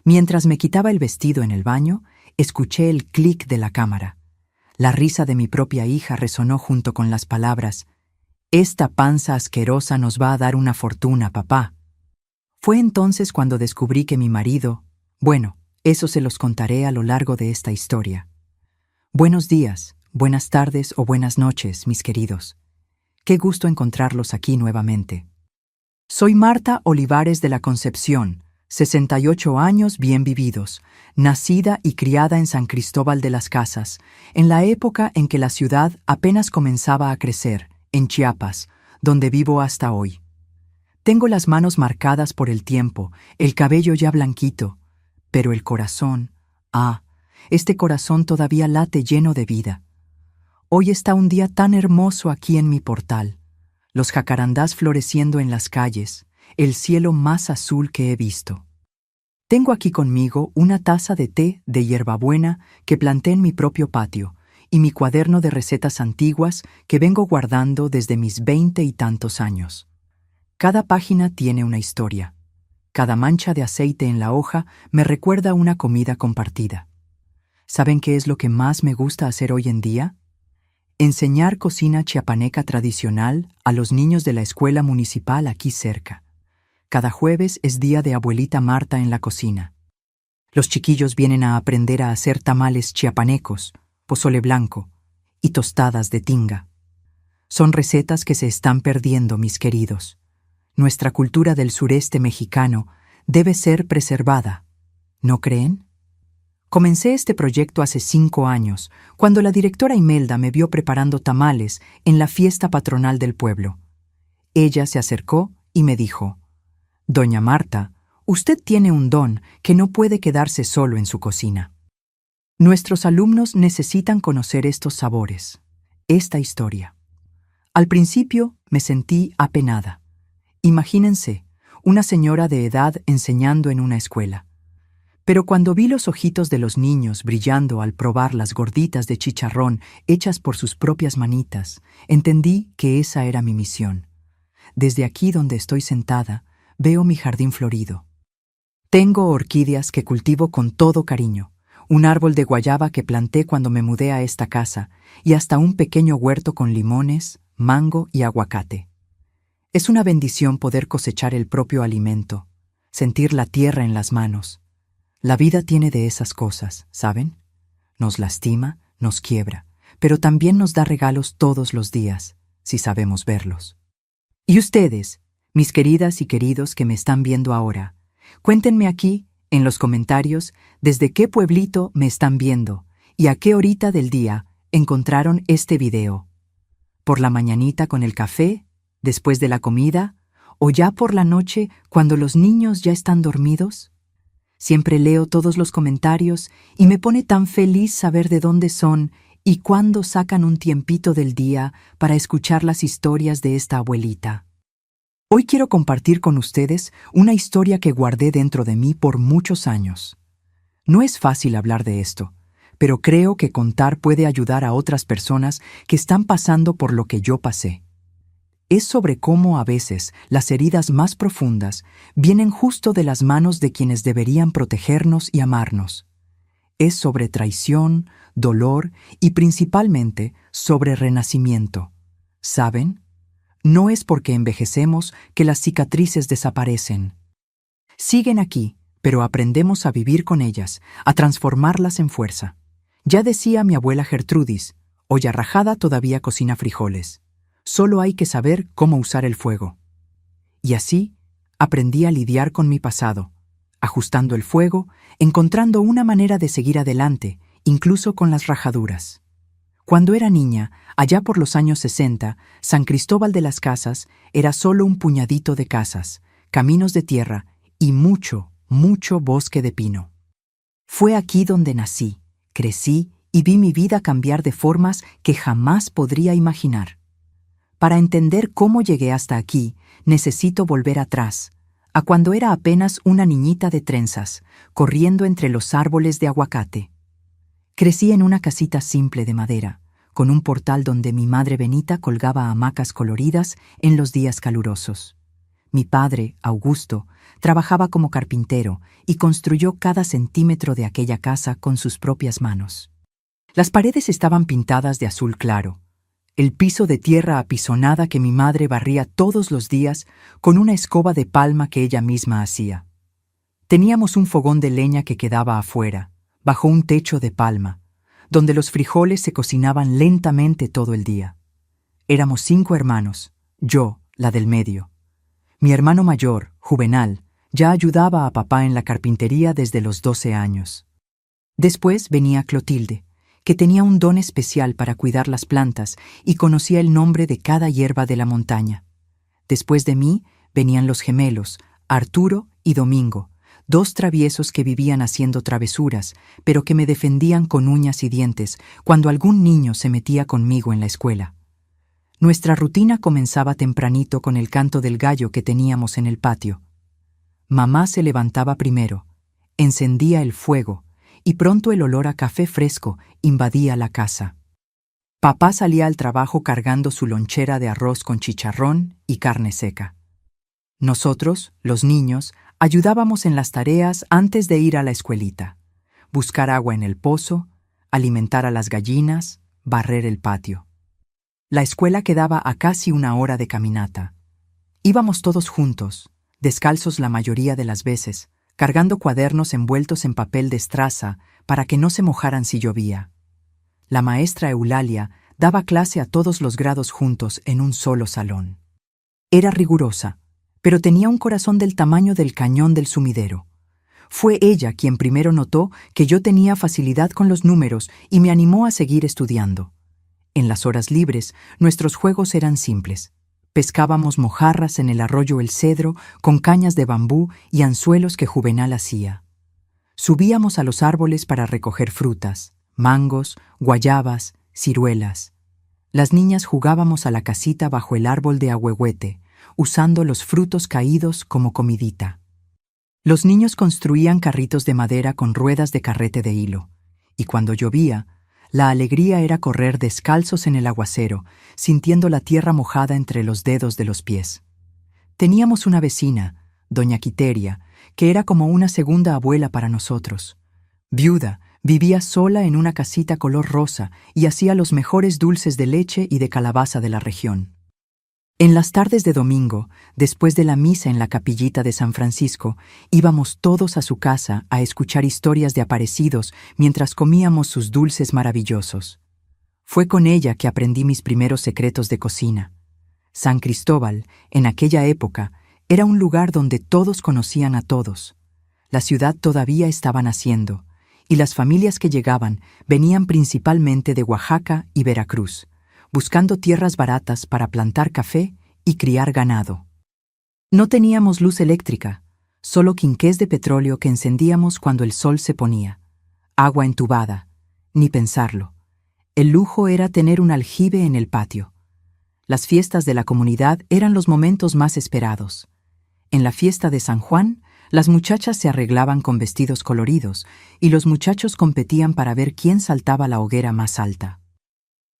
Mientras me quitaba el vestido en el baño, escuché el clic de la cámara. La risa de mi propia hija resonó junto con las palabras: «Esta panza asquerosa nos va a dar una fortuna, papá». Fue entonces cuando descubrí que mi marido... Bueno, eso se los contaré a lo largo de esta historia. Buenos días, buenas tardes o buenas noches, mis queridos. Qué gusto encontrarlos aquí nuevamente. Soy Marta Olivares de la Concepción, 68 años bien vividos, nacida y criada en San Cristóbal de las Casas, en la época en que la ciudad apenas comenzaba a crecer, en Chiapas, donde vivo hasta hoy. Tengo las manos marcadas por el tiempo, el cabello ya blanquito, pero el corazón, este corazón todavía late lleno de vida. Hoy está un día tan hermoso aquí en mi portal, los jacarandás floreciendo en las calles, el cielo más azul que he visto. Tengo aquí conmigo una taza de té de hierbabuena que planté en mi propio patio y mi cuaderno de recetas antiguas que vengo guardando desde mis 20 y tantos años. Cada página tiene una historia. Cada mancha de aceite en la hoja me recuerda una comida compartida. ¿Saben qué es lo que más me gusta hacer hoy en día? Enseñar cocina chiapaneca tradicional a los niños de la escuela municipal aquí cerca. Cada jueves es día de abuelita Marta en la cocina. Los chiquillos vienen a aprender a hacer tamales chiapanecos, pozole blanco y tostadas de tinga. Son recetas que se están perdiendo, mis queridos. Nuestra cultura del sureste mexicano debe ser preservada, ¿no creen? Comencé este proyecto hace 5 años, cuando la directora Imelda me vio preparando tamales en la fiesta patronal del pueblo. Ella se acercó y me dijo: «Doña Marta, usted tiene un don que no puede quedarse solo en su cocina. Nuestros alumnos necesitan conocer estos sabores, esta historia». Al principio me sentí apenada. Imagínense, una señora de edad enseñando en una escuela. Pero cuando vi los ojitos de los niños brillando al probar las gorditas de chicharrón hechas por sus propias manitas, entendí que esa era mi misión. Desde aquí donde estoy sentada, veo mi jardín florido. Tengo orquídeas que cultivo con todo cariño, un árbol de guayaba que planté cuando me mudé a esta casa y hasta un pequeño huerto con limones, mango y aguacate. Es una bendición poder cosechar el propio alimento, sentir la tierra en las manos. La vida tiene de esas cosas, ¿saben? Nos lastima, nos quiebra, pero también nos da regalos todos los días, si sabemos verlos. Y ustedes, mis queridas y queridos que me están viendo ahora, cuéntenme aquí, en los comentarios, desde qué pueblito me están viendo y a qué horita del día encontraron este video. ¿Por la mañanita con el café, después de la comida, o ya por la noche cuando los niños ya están dormidos? Siempre leo todos los comentarios y me pone tan feliz saber de dónde son y cuándo sacan un tiempito del día para escuchar las historias de esta abuelita. Hoy quiero compartir con ustedes una historia que guardé dentro de mí por muchos años. No es fácil hablar de esto, pero creo que contar puede ayudar a otras personas que están pasando por lo que yo pasé. Es sobre cómo a veces las heridas más profundas vienen justo de las manos de quienes deberían protegernos y amarnos. Es sobre traición, dolor y principalmente sobre renacimiento. ¿Saben? No es porque envejecemos que las cicatrices desaparecen. Siguen aquí, pero aprendemos a vivir con ellas, a transformarlas en fuerza. Ya decía mi abuela Gertrudis, olla rajada todavía cocina frijoles. Solo hay que saber cómo usar el fuego. Y así aprendí a lidiar con mi pasado, ajustando el fuego, encontrando una manera de seguir adelante, incluso con las rajaduras. Cuando era niña, allá por los años 60, San Cristóbal de las Casas era solo un puñadito de casas, caminos de tierra y mucho, mucho bosque de pino. Fue aquí donde nací, crecí y vi mi vida cambiar de formas que jamás podría imaginar. Para entender cómo llegué hasta aquí, necesito volver atrás, a cuando era apenas una niñita de trenzas, corriendo entre los árboles de aguacate. Crecí en una casita simple de madera, con un portal donde mi madre Benita colgaba hamacas coloridas en los días calurosos. Mi padre, Augusto, trabajaba como carpintero y construyó cada centímetro de aquella casa con sus propias manos. Las paredes estaban pintadas de azul claro, el piso de tierra apisonada que mi madre barría todos los días con una escoba de palma que ella misma hacía. Teníamos un fogón de leña que quedaba afuera, bajo un techo de palma, donde los frijoles se cocinaban lentamente todo el día. Éramos 5 hermanos, yo, la del medio. Mi hermano mayor, Juvenal, ya ayudaba a papá en la carpintería desde los 12 años. Después venía Clotilde, que tenía un don especial para cuidar las plantas y conocía el nombre de cada hierba de la montaña. Después de mí venían los gemelos, Arturo y Domingo, 2 traviesos que vivían haciendo travesuras, pero que me defendían con uñas y dientes cuando algún niño se metía conmigo en la escuela. Nuestra rutina comenzaba tempranito con el canto del gallo que teníamos en el patio. Mamá se levantaba primero, encendía el fuego, y pronto el olor a café fresco invadía la casa. Papá salía al trabajo cargando su lonchera de arroz con chicharrón y carne seca. Nosotros, los niños, ayudábamos en las tareas antes de ir a la escuelita: buscar agua en el pozo, alimentar a las gallinas, barrer el patio. La escuela quedaba a casi 1 hora de caminata. Íbamos todos juntos, descalzos la mayoría de las veces, cargando cuadernos envueltos en papel de estraza para que no se mojaran si llovía. La maestra Eulalia daba clase a todos los grados juntos en un solo salón. Era rigurosa, pero tenía un corazón del tamaño del cañón del sumidero. Fue ella quien primero notó que yo tenía facilidad con los números y me animó a seguir estudiando. En las horas libres, nuestros juegos eran simples. Pescábamos mojarras en el arroyo El Cedro con cañas de bambú y anzuelos que Juvenal hacía. Subíamos a los árboles para recoger frutas, mangos, guayabas, ciruelas. Las niñas jugábamos a la casita bajo el árbol de ahuehuete, usando los frutos caídos como comidita. Los niños construían carritos de madera con ruedas de carrete de hilo, y cuando llovía, la alegría era correr descalzos en el aguacero, sintiendo la tierra mojada entre los dedos de los pies. Teníamos una vecina, doña Quiteria, que era como una segunda abuela para nosotros. Viuda, vivía sola en una casita color rosa y hacía los mejores dulces de leche y de calabaza de la región. En las tardes de domingo, después de la misa en la capillita de San Francisco, íbamos todos a su casa a escuchar historias de aparecidos mientras comíamos sus dulces maravillosos. Fue con ella que aprendí mis primeros secretos de cocina. San Cristóbal, en aquella época, era un lugar donde todos conocían a todos. La ciudad todavía estaba naciendo, y las familias que llegaban venían principalmente de Oaxaca y Veracruz, buscando tierras baratas para plantar café y criar ganado. No teníamos luz eléctrica, solo quinqués de petróleo que encendíamos cuando el sol se ponía. Agua entubada, ni pensarlo. El lujo era tener un aljibe en el patio. Las fiestas de la comunidad eran los momentos más esperados. En la fiesta de San Juan, las muchachas se arreglaban con vestidos coloridos y los muchachos competían para ver quién saltaba la hoguera más alta.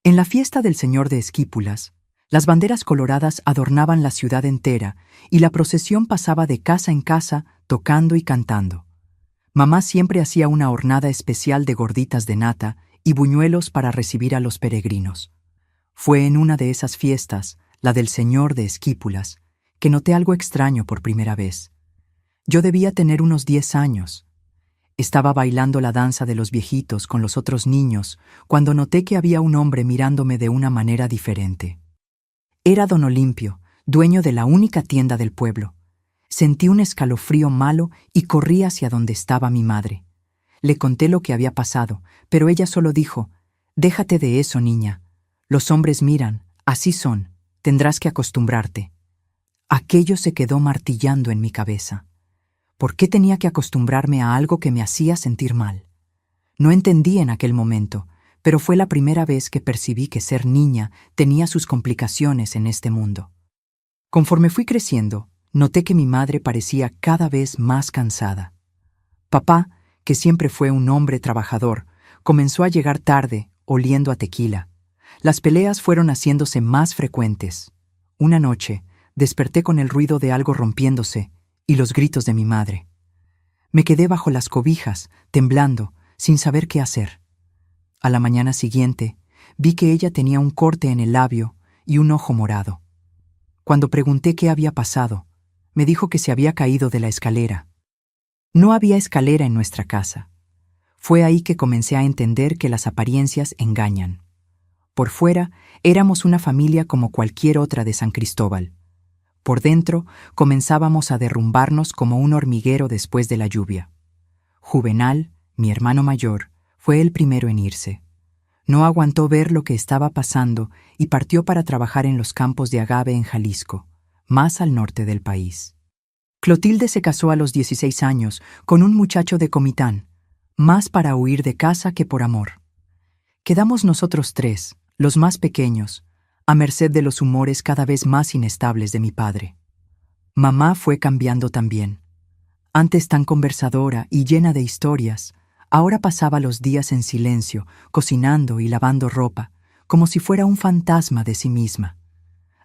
En la fiesta del Señor de Esquípulas, las banderas coloradas adornaban la ciudad entera y la procesión pasaba de casa en casa tocando y cantando. Mamá siempre hacía una hornada especial de gorditas de nata y buñuelos para recibir a los peregrinos. Fue en una de esas fiestas, la del Señor de Esquípulas, que noté algo extraño por primera vez. Yo debía tener unos 10 años. Estaba bailando la danza de los viejitos con los otros niños cuando noté que había un hombre mirándome de una manera diferente. Era don Olimpio, dueño de la única tienda del pueblo. Sentí un escalofrío malo y corrí hacia donde estaba mi madre. Le conté lo que había pasado, pero ella solo dijo: «Déjate de eso, niña. Los hombres miran, así son, tendrás que acostumbrarte». Aquello se quedó martillando en mi cabeza. ¿Por qué tenía que acostumbrarme a algo que me hacía sentir mal? No entendí en aquel momento, pero fue la primera vez que percibí que ser niña tenía sus complicaciones en este mundo. Conforme fui creciendo, noté que mi madre parecía cada vez más cansada. Papá, que siempre fue un hombre trabajador, comenzó a llegar tarde, oliendo a tequila. Las peleas fueron haciéndose más frecuentes. Una noche, desperté con el ruido de algo rompiéndose y los gritos de mi madre. Me quedé bajo las cobijas, temblando, sin saber qué hacer. A la mañana siguiente, vi que ella tenía un corte en el labio y un ojo morado. Cuando pregunté qué había pasado, me dijo que se había caído de la escalera. No había escalera en nuestra casa. Fue ahí que comencé a entender que las apariencias engañan. Por fuera, éramos una familia como cualquier otra de San Cristóbal. Por dentro, comenzábamos a derrumbarnos como un hormiguero después de la lluvia. Juvenal, mi hermano mayor, fue el primero en irse. No aguantó ver lo que estaba pasando y partió para trabajar en los campos de agave en Jalisco, más al norte del país. Clotilde se casó a los 16 años con un muchacho de Comitán, más para huir de casa que por amor. Quedamos nosotros tres, los más pequeños, a merced de los humores cada vez más inestables de mi padre. Mamá fue cambiando también. Antes tan conversadora y llena de historias, ahora pasaba los días en silencio, cocinando y lavando ropa, como si fuera un fantasma de sí misma.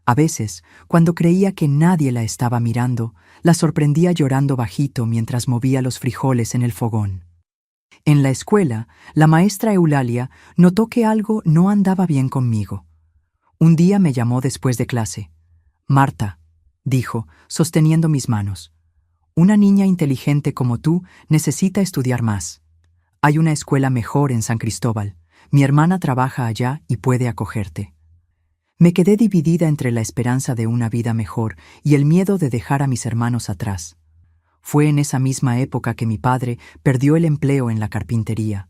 A veces, cuando creía que nadie la estaba mirando, la sorprendía llorando bajito mientras movía los frijoles en el fogón. En la escuela, la maestra Eulalia notó que algo no andaba bien conmigo. Un día me llamó después de clase. «Marta», dijo, sosteniendo mis manos, «una niña inteligente como tú necesita estudiar más. Hay una escuela mejor en San Cristóbal. Mi hermana trabaja allá y puede acogerte». Me quedé dividida entre la esperanza de una vida mejor y el miedo de dejar a mis hermanos atrás. Fue en esa misma época que mi padre perdió el empleo en la carpintería.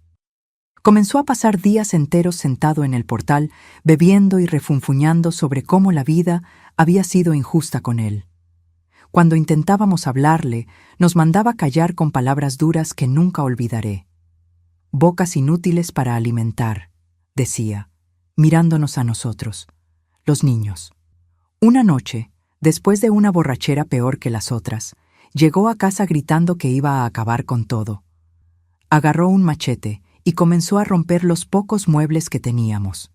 Comenzó a pasar días enteros sentado en el portal, bebiendo y refunfuñando sobre cómo la vida había sido injusta con él. Cuando intentábamos hablarle, nos mandaba callar con palabras duras que nunca olvidaré. «Bocas inútiles para alimentar», decía, mirándonos a nosotros, los niños. Una noche, después de una borrachera peor que las otras, llegó a casa gritando que iba a acabar con todo. Agarró un machete y comenzó a romper los pocos muebles que teníamos.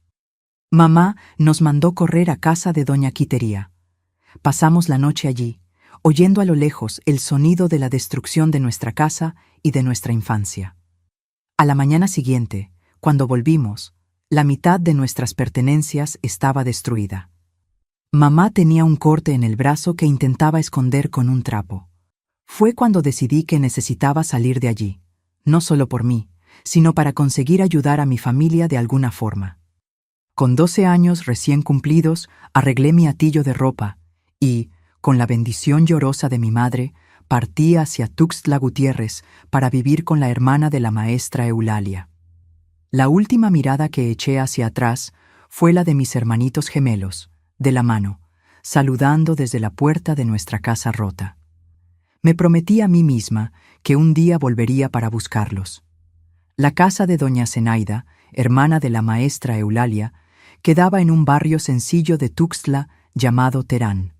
Mamá nos mandó correr a casa de doña Quitería. Pasamos la noche allí, oyendo a lo lejos el sonido de la destrucción de nuestra casa y de nuestra infancia. A la mañana siguiente, cuando volvimos, la mitad de nuestras pertenencias estaba destruida. Mamá tenía un corte en el brazo que intentaba esconder con un trapo. Fue cuando decidí que necesitaba salir de allí, no solo por mí, sino para conseguir ayudar a mi familia de alguna forma. Con 12 años recién cumplidos, arreglé mi atillo de ropa y, con la bendición llorosa de mi madre, partí hacia Tuxtla Gutiérrez para vivir con la hermana de la maestra Eulalia. La última mirada que eché hacia atrás fue la de mis hermanitos gemelos, de la mano, saludando desde la puerta de nuestra casa rota. Me prometí a mí misma que un día volvería para buscarlos. La casa de doña Zenaida, hermana de la maestra Eulalia, quedaba en un barrio sencillo de Tuxtla llamado Terán.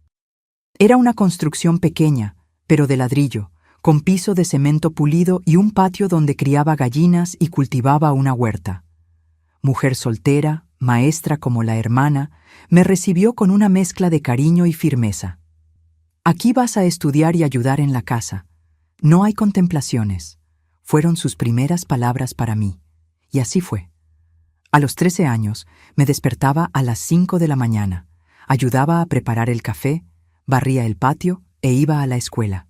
Era una construcción pequeña, pero de ladrillo, con piso de cemento pulido y un patio donde criaba gallinas y cultivaba una huerta. Mujer soltera, maestra como la hermana, me recibió con una mezcla de cariño y firmeza. «Aquí vas a estudiar y ayudar en la casa. No hay contemplaciones», fueron sus primeras palabras para mí, y así fue. A los 13 años me despertaba a las 5 de la mañana, ayudaba a preparar el café, barría el patio e iba a la escuela.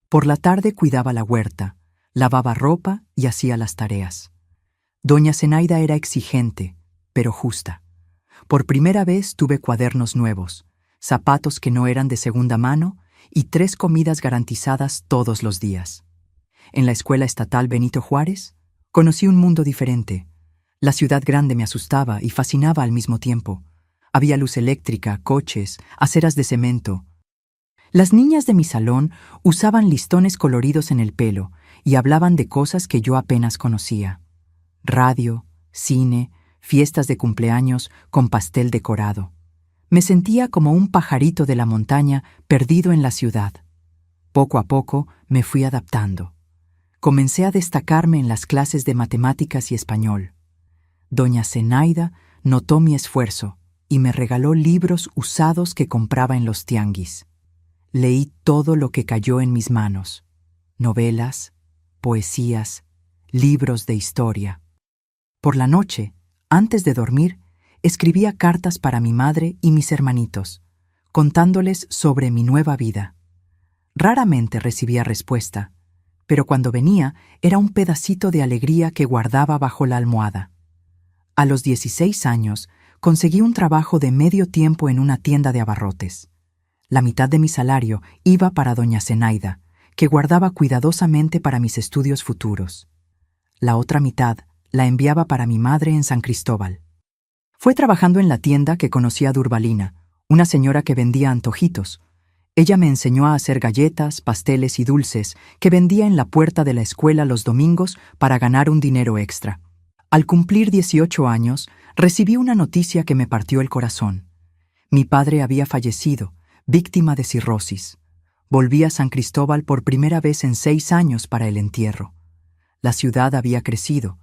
Por la tarde cuidaba la huerta, lavaba ropa y hacía las tareas. Doña Zenaida era exigente, pero justa. Por primera vez tuve cuadernos nuevos, zapatos que no eran de segunda mano y 3 comidas garantizadas todos los días. En la escuela estatal Benito Juárez, conocí un mundo diferente. La ciudad grande me asustaba y fascinaba al mismo tiempo. Había luz eléctrica, coches, aceras de cemento. Las niñas de mi salón usaban listones coloridos en el pelo y hablaban de cosas que yo apenas conocía. Radio, cine, fiestas de cumpleaños con pastel decorado. Me sentía como un pajarito de la montaña perdido en la ciudad. Poco a poco me fui adaptando. Comencé a destacarme en las clases de matemáticas y español. Doña Zenaida notó mi esfuerzo y me regaló libros usados que compraba en los tianguis. Leí todo lo que cayó en mis manos: novelas, poesías, libros de historia. Por la noche, antes de dormir, escribía cartas para mi madre y mis hermanitos, contándoles sobre mi nueva vida. Raramente recibía respuesta, pero cuando venía era un pedacito de alegría que guardaba bajo la almohada. A los 16 años, conseguí un trabajo de medio tiempo en una tienda de abarrotes. La mitad de mi salario iba para doña Zenaida, que guardaba cuidadosamente para mis estudios futuros. La otra mitad la enviaba para mi madre en San Cristóbal. Fue trabajando en la tienda que conocí a Durbalina, una señora que vendía antojitos. Ella me enseñó a hacer galletas, pasteles y dulces que vendía en la puerta de la escuela los domingos para ganar un dinero extra. Al cumplir 18 años, recibí una noticia que me partió el corazón. Mi padre había fallecido, víctima de cirrosis. Volví a San Cristóbal por primera vez en 6 años para el entierro. La ciudad había crecido,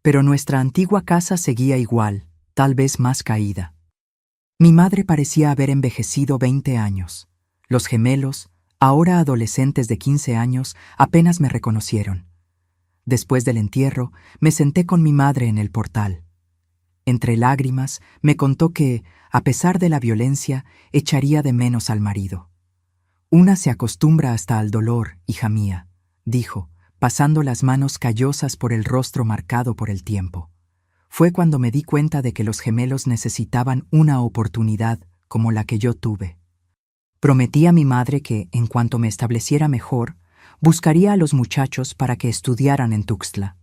pero nuestra antigua casa seguía igual, tal vez más caída. Mi madre parecía haber envejecido 20 años. Los gemelos, ahora adolescentes de 15 años, apenas me reconocieron. Después del entierro, me senté con mi madre en el portal. Entre lágrimas, me contó que, a pesar de la violencia, echaría de menos al marido. Una se acostumbra hasta al dolor, hija mía, dijo, pasando las manos callosas por el rostro marcado por el tiempo. Fue cuando me di cuenta de que los gemelos necesitaban una oportunidad como la que yo tuve. Prometí a mi madre que, en cuanto me estableciera mejor, buscaría a los muchachos para que estudiaran en Tuxtla.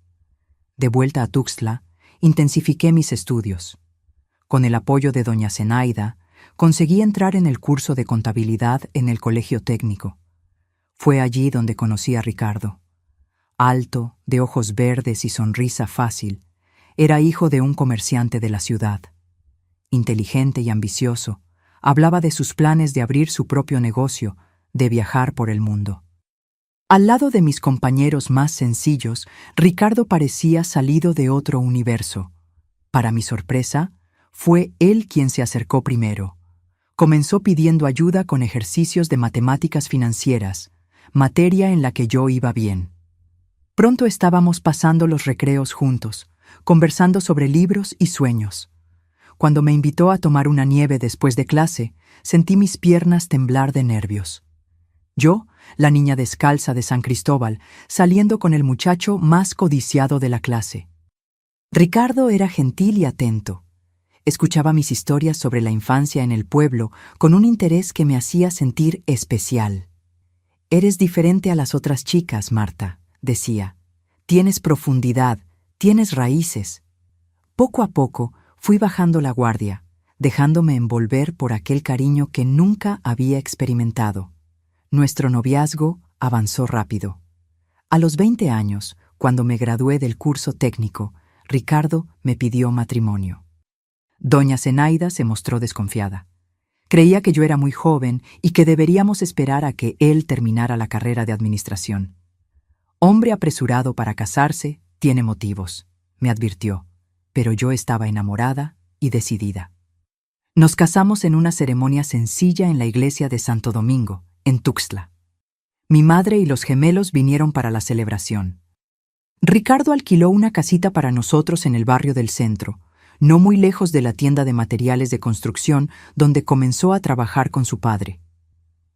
De vuelta a Tuxtla, intensifiqué mis estudios. Con el apoyo de doña Zenaida, conseguí entrar en el curso de contabilidad en el colegio técnico. Fue allí donde conocí a Ricardo. Alto, de ojos verdes y sonrisa fácil, era hijo de un comerciante de la ciudad. Inteligente y ambicioso, hablaba de sus planes de abrir su propio negocio, de viajar por el mundo. Al lado de mis compañeros más sencillos, Ricardo parecía salido de otro universo. Para mi sorpresa, fue él quien se acercó primero. Comenzó pidiendo ayuda con ejercicios de matemáticas financieras, materia en la que yo iba bien. Pronto estábamos pasando los recreos juntos, conversando sobre libros y sueños. Cuando me invitó a tomar una nieve después de clase, sentí mis piernas temblar de nervios. Yo, la niña descalza de San Cristóbal, saliendo con el muchacho más codiciado de la clase. Ricardo era gentil y atento. Escuchaba mis historias sobre la infancia en el pueblo con un interés que me hacía sentir especial. «Eres diferente a las otras chicas, Marta», decía. «Tienes profundidad, tienes raíces». Poco a poco fui bajando la guardia, dejándome envolver por aquel cariño que nunca había experimentado. Nuestro noviazgo avanzó rápido. A los 20 años, cuando me gradué del curso técnico, Ricardo me pidió matrimonio. Doña Zenaida se mostró desconfiada. Creía que yo era muy joven y que deberíamos esperar a que él terminara la carrera de administración. «Hombre apresurado para casarse tiene motivos», me advirtió, pero yo estaba enamorada y decidida. Nos casamos en una ceremonia sencilla en la iglesia de Santo Domingo, en Tuxtla. Mi madre y los gemelos vinieron para la celebración. Ricardo alquiló una casita para nosotros en el barrio del centro, no muy lejos de la tienda de materiales de construcción donde comenzó a trabajar con su padre.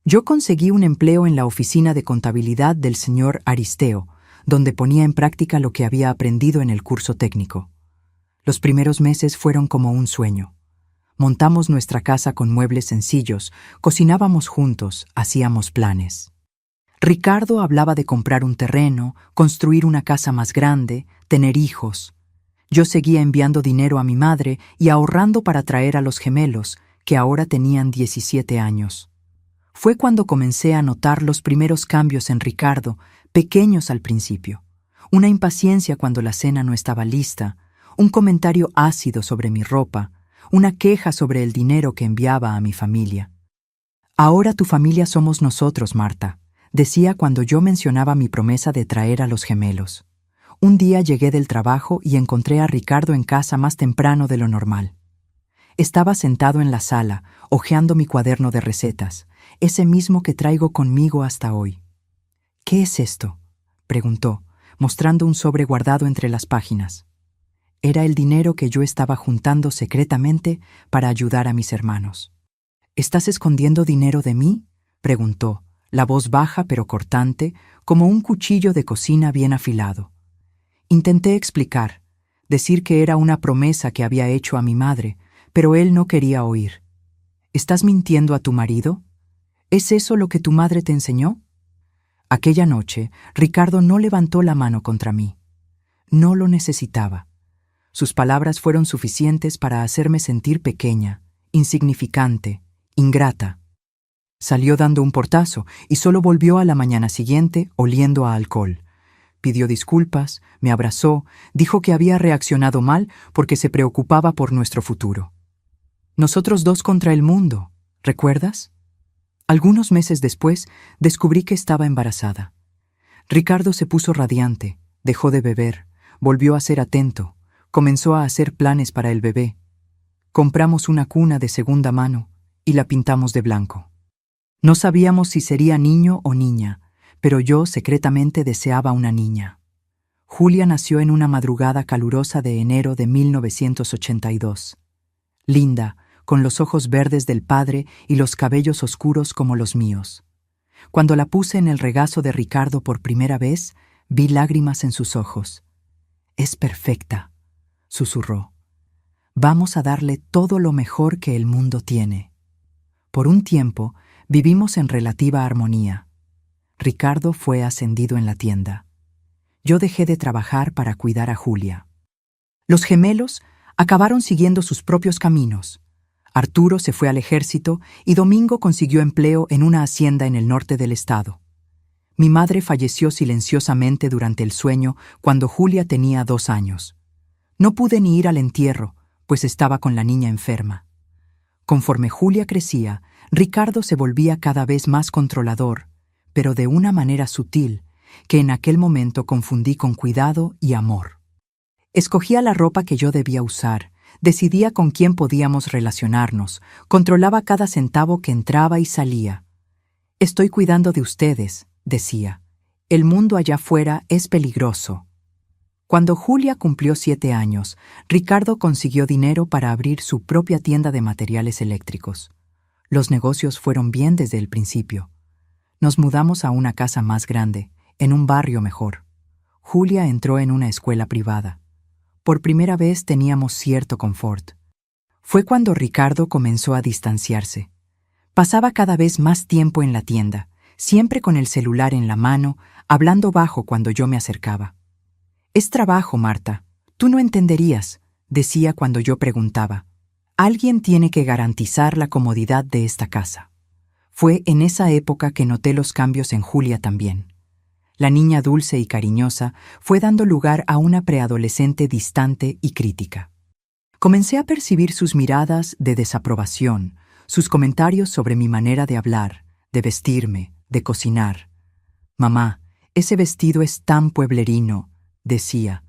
Yo conseguí un empleo en la oficina de contabilidad del señor Aristeo, donde ponía en práctica lo que había aprendido en el curso técnico. Los primeros meses fueron como un sueño. Montamos nuestra casa con muebles sencillos, cocinábamos juntos, hacíamos planes. Ricardo hablaba de comprar un terreno, construir una casa más grande, tener hijos. Yo seguía enviando dinero a mi madre y ahorrando para traer a los gemelos, que ahora tenían 17 años. Fue cuando comencé a notar los primeros cambios en Ricardo, pequeños al principio. Una impaciencia cuando la cena no estaba lista, un comentario ácido sobre mi ropa, una queja sobre el dinero que enviaba a mi familia. «Ahora tu familia somos nosotros, Marta», decía cuando yo mencionaba mi promesa de traer a los gemelos. Un día llegué del trabajo y encontré a Ricardo en casa más temprano de lo normal. Estaba sentado en la sala, hojeando mi cuaderno de recetas, ese mismo que traigo conmigo hasta hoy. «¿Qué es esto?», preguntó, mostrando un sobre guardado entre las páginas. Era el dinero que yo estaba juntando secretamente para ayudar a mis hermanos. «¿Estás escondiendo dinero de mí?», preguntó, la voz baja pero cortante, como un cuchillo de cocina bien afilado. Intenté explicar, decir que era una promesa que había hecho a mi madre, pero él no quería oír. «¿Estás mintiendo a tu marido? ¿Es eso lo que tu madre te enseñó?». Aquella noche, Ricardo no levantó la mano contra mí. No lo necesitaba. Sus palabras fueron suficientes para hacerme sentir pequeña, insignificante, ingrata. Salió dando un portazo y solo volvió a la mañana siguiente oliendo a alcohol. Pidió disculpas, me abrazó, dijo que había reaccionado mal porque se preocupaba por nuestro futuro. Nosotros dos contra el mundo, ¿recuerdas? Algunos meses después, descubrí que estaba embarazada. Ricardo se puso radiante, dejó de beber, volvió a ser atento, comenzó a hacer planes para el bebé. Compramos una cuna de segunda mano y la pintamos de blanco. No sabíamos si sería niño o niña, pero yo secretamente deseaba una niña. Julia nació en una madrugada calurosa de enero de 1982. Linda, con los ojos verdes del padre y los cabellos oscuros como los míos. Cuando la puse en el regazo de Ricardo por primera vez, vi lágrimas en sus ojos. «Es perfecta», susurró. «Vamos a darle todo lo mejor que el mundo tiene». Por un tiempo, vivimos en relativa armonía. Ricardo fue ascendido en la tienda. Yo dejé de trabajar para cuidar a Julia. Los gemelos acabaron siguiendo sus propios caminos. Arturo se fue al ejército y Domingo consiguió empleo en una hacienda en el norte del estado. Mi madre falleció silenciosamente durante el sueño cuando Julia tenía 2 años. No pude ni ir al entierro, pues estaba con la niña enferma. Conforme Julia crecía, Ricardo se volvía cada vez más controlador, pero de una manera sutil, que en aquel momento confundí con cuidado y amor. Escogía la ropa que yo debía usar, decidía con quién podíamos relacionarnos, controlaba cada centavo que entraba y salía. «Estoy cuidando de ustedes», decía. «El mundo allá afuera es peligroso». Cuando Julia cumplió 7 años, Ricardo consiguió dinero para abrir su propia tienda de materiales eléctricos. Los negocios fueron bien desde el principio. Nos mudamos a una casa más grande, en un barrio mejor. Julia entró en una escuela privada. Por primera vez teníamos cierto confort. Fue cuando Ricardo comenzó a distanciarse. Pasaba cada vez más tiempo en la tienda, siempre con el celular en la mano, hablando bajo cuando yo me acercaba. «Es trabajo, Marta. Tú no entenderías», decía cuando yo preguntaba. «Alguien tiene que garantizar la comodidad de esta casa». Fue en esa época que noté los cambios en Julia también. La niña dulce y cariñosa fue dando lugar a una preadolescente distante y crítica. Comencé a percibir sus miradas de desaprobación, sus comentarios sobre mi manera de hablar, de vestirme, de cocinar. «Mamá, ese vestido es tan pueblerino», decía.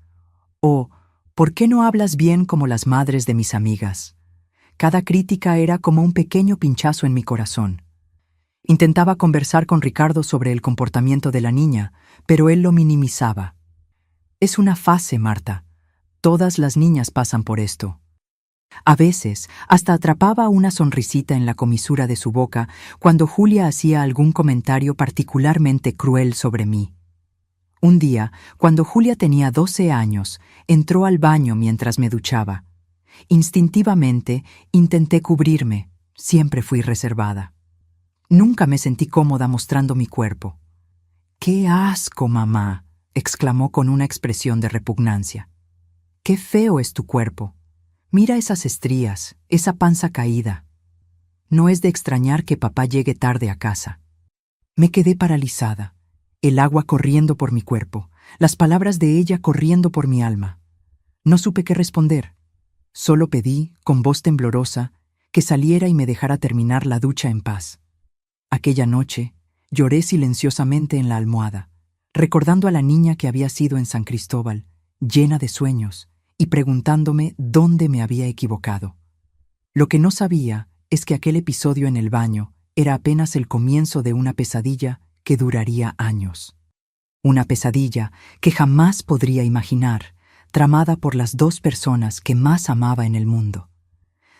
«O, ¿por qué no hablas bien como las madres de mis amigas?». Cada crítica era como un pequeño pinchazo en mi corazón. Intentaba conversar con Ricardo sobre el comportamiento de la niña, pero él lo minimizaba. «Es una fase, Marta. Todas las niñas pasan por esto». A veces, hasta atrapaba una sonrisita en la comisura de su boca cuando Julia hacía algún comentario particularmente cruel sobre mí. Un día, cuando Julia tenía 12 años, entró al baño mientras me duchaba. Instintivamente, intenté cubrirme. Siempre fui reservada. Nunca me sentí cómoda mostrando mi cuerpo. «¡Qué asco, mamá!», exclamó con una expresión de repugnancia. «¡Qué feo es tu cuerpo! Mira esas estrías, esa panza caída». No es de extrañar que papá llegue tarde a casa. Me quedé paralizada, el agua corriendo por mi cuerpo, las palabras de ella corriendo por mi alma. No supe qué responder. Solo pedí, con voz temblorosa, que saliera y me dejara terminar la ducha en paz. Aquella noche, lloré silenciosamente en la almohada, recordando a la niña que había sido en San Cristóbal, llena de sueños, y preguntándome dónde me había equivocado. Lo que no sabía es que aquel episodio en el baño era apenas el comienzo de una pesadilla que duraría años. Una pesadilla que jamás podría imaginar, tramada por las dos personas que más amaba en el mundo.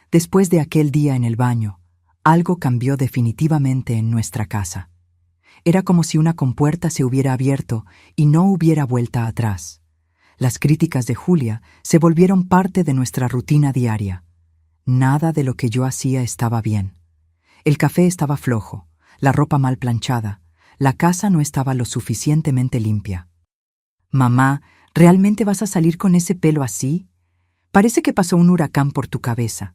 Después de aquel día en el baño, algo cambió definitivamente en nuestra casa. Era como si una compuerta se hubiera abierto y no hubiera vuelta atrás. Las críticas de Julia se volvieron parte de nuestra rutina diaria. Nada de lo que yo hacía estaba bien. El café estaba flojo, la ropa mal planchada, la casa no estaba lo suficientemente limpia. «Mamá, ¿realmente vas a salir con ese pelo así? Parece que pasó un huracán por tu cabeza».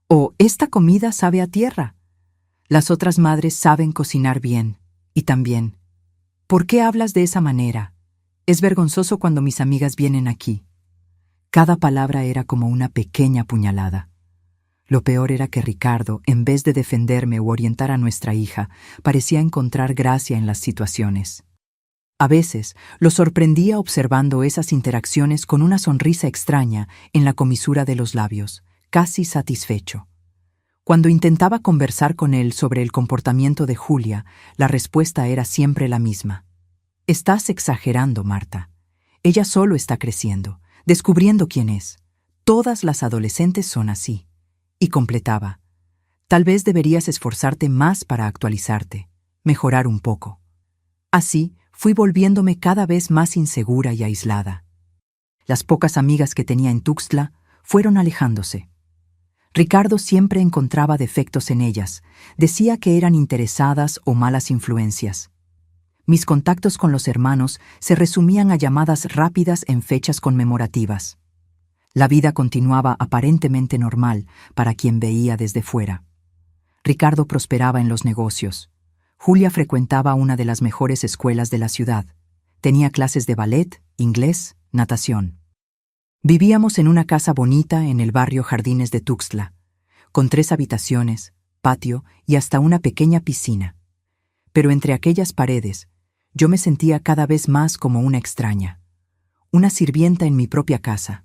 O «Esta comida sabe a tierra». Las otras madres saben cocinar bien. Y también, «¿Por qué hablas de esa manera? Es vergonzoso cuando mis amigas vienen aquí». Cada palabra era como una pequeña puñalada. Lo peor era que Ricardo, en vez de defenderme u orientar a nuestra hija, parecía encontrar gracia en las situaciones. A veces lo sorprendía observando esas interacciones con una sonrisa extraña en la comisura de los labios, casi satisfecho. Cuando intentaba conversar con él sobre el comportamiento de Julia, la respuesta era siempre la misma. «Estás exagerando, Marta. Ella solo está creciendo, descubriendo quién es. Todas las adolescentes son así». Y completaba: «Tal vez deberías esforzarte más para actualizarte, mejorar un poco». Así fui volviéndome cada vez más insegura y aislada. Las pocas amigas que tenía en Tuxtla fueron alejándose. Ricardo siempre encontraba defectos en ellas, decía que eran interesadas o malas influencias. Mis contactos con los hermanos se resumían a llamadas rápidas en fechas conmemorativas. La vida continuaba aparentemente normal para quien veía desde fuera. Ricardo prosperaba en los negocios. Julia frecuentaba una de las mejores escuelas de la ciudad. Tenía clases de ballet, inglés, natación. Vivíamos en una casa bonita en el barrio Jardines de Tuxtla, con 3 habitaciones, patio y hasta una pequeña piscina. Pero entre aquellas paredes, yo me sentía cada vez más como una extraña, una sirvienta en mi propia casa.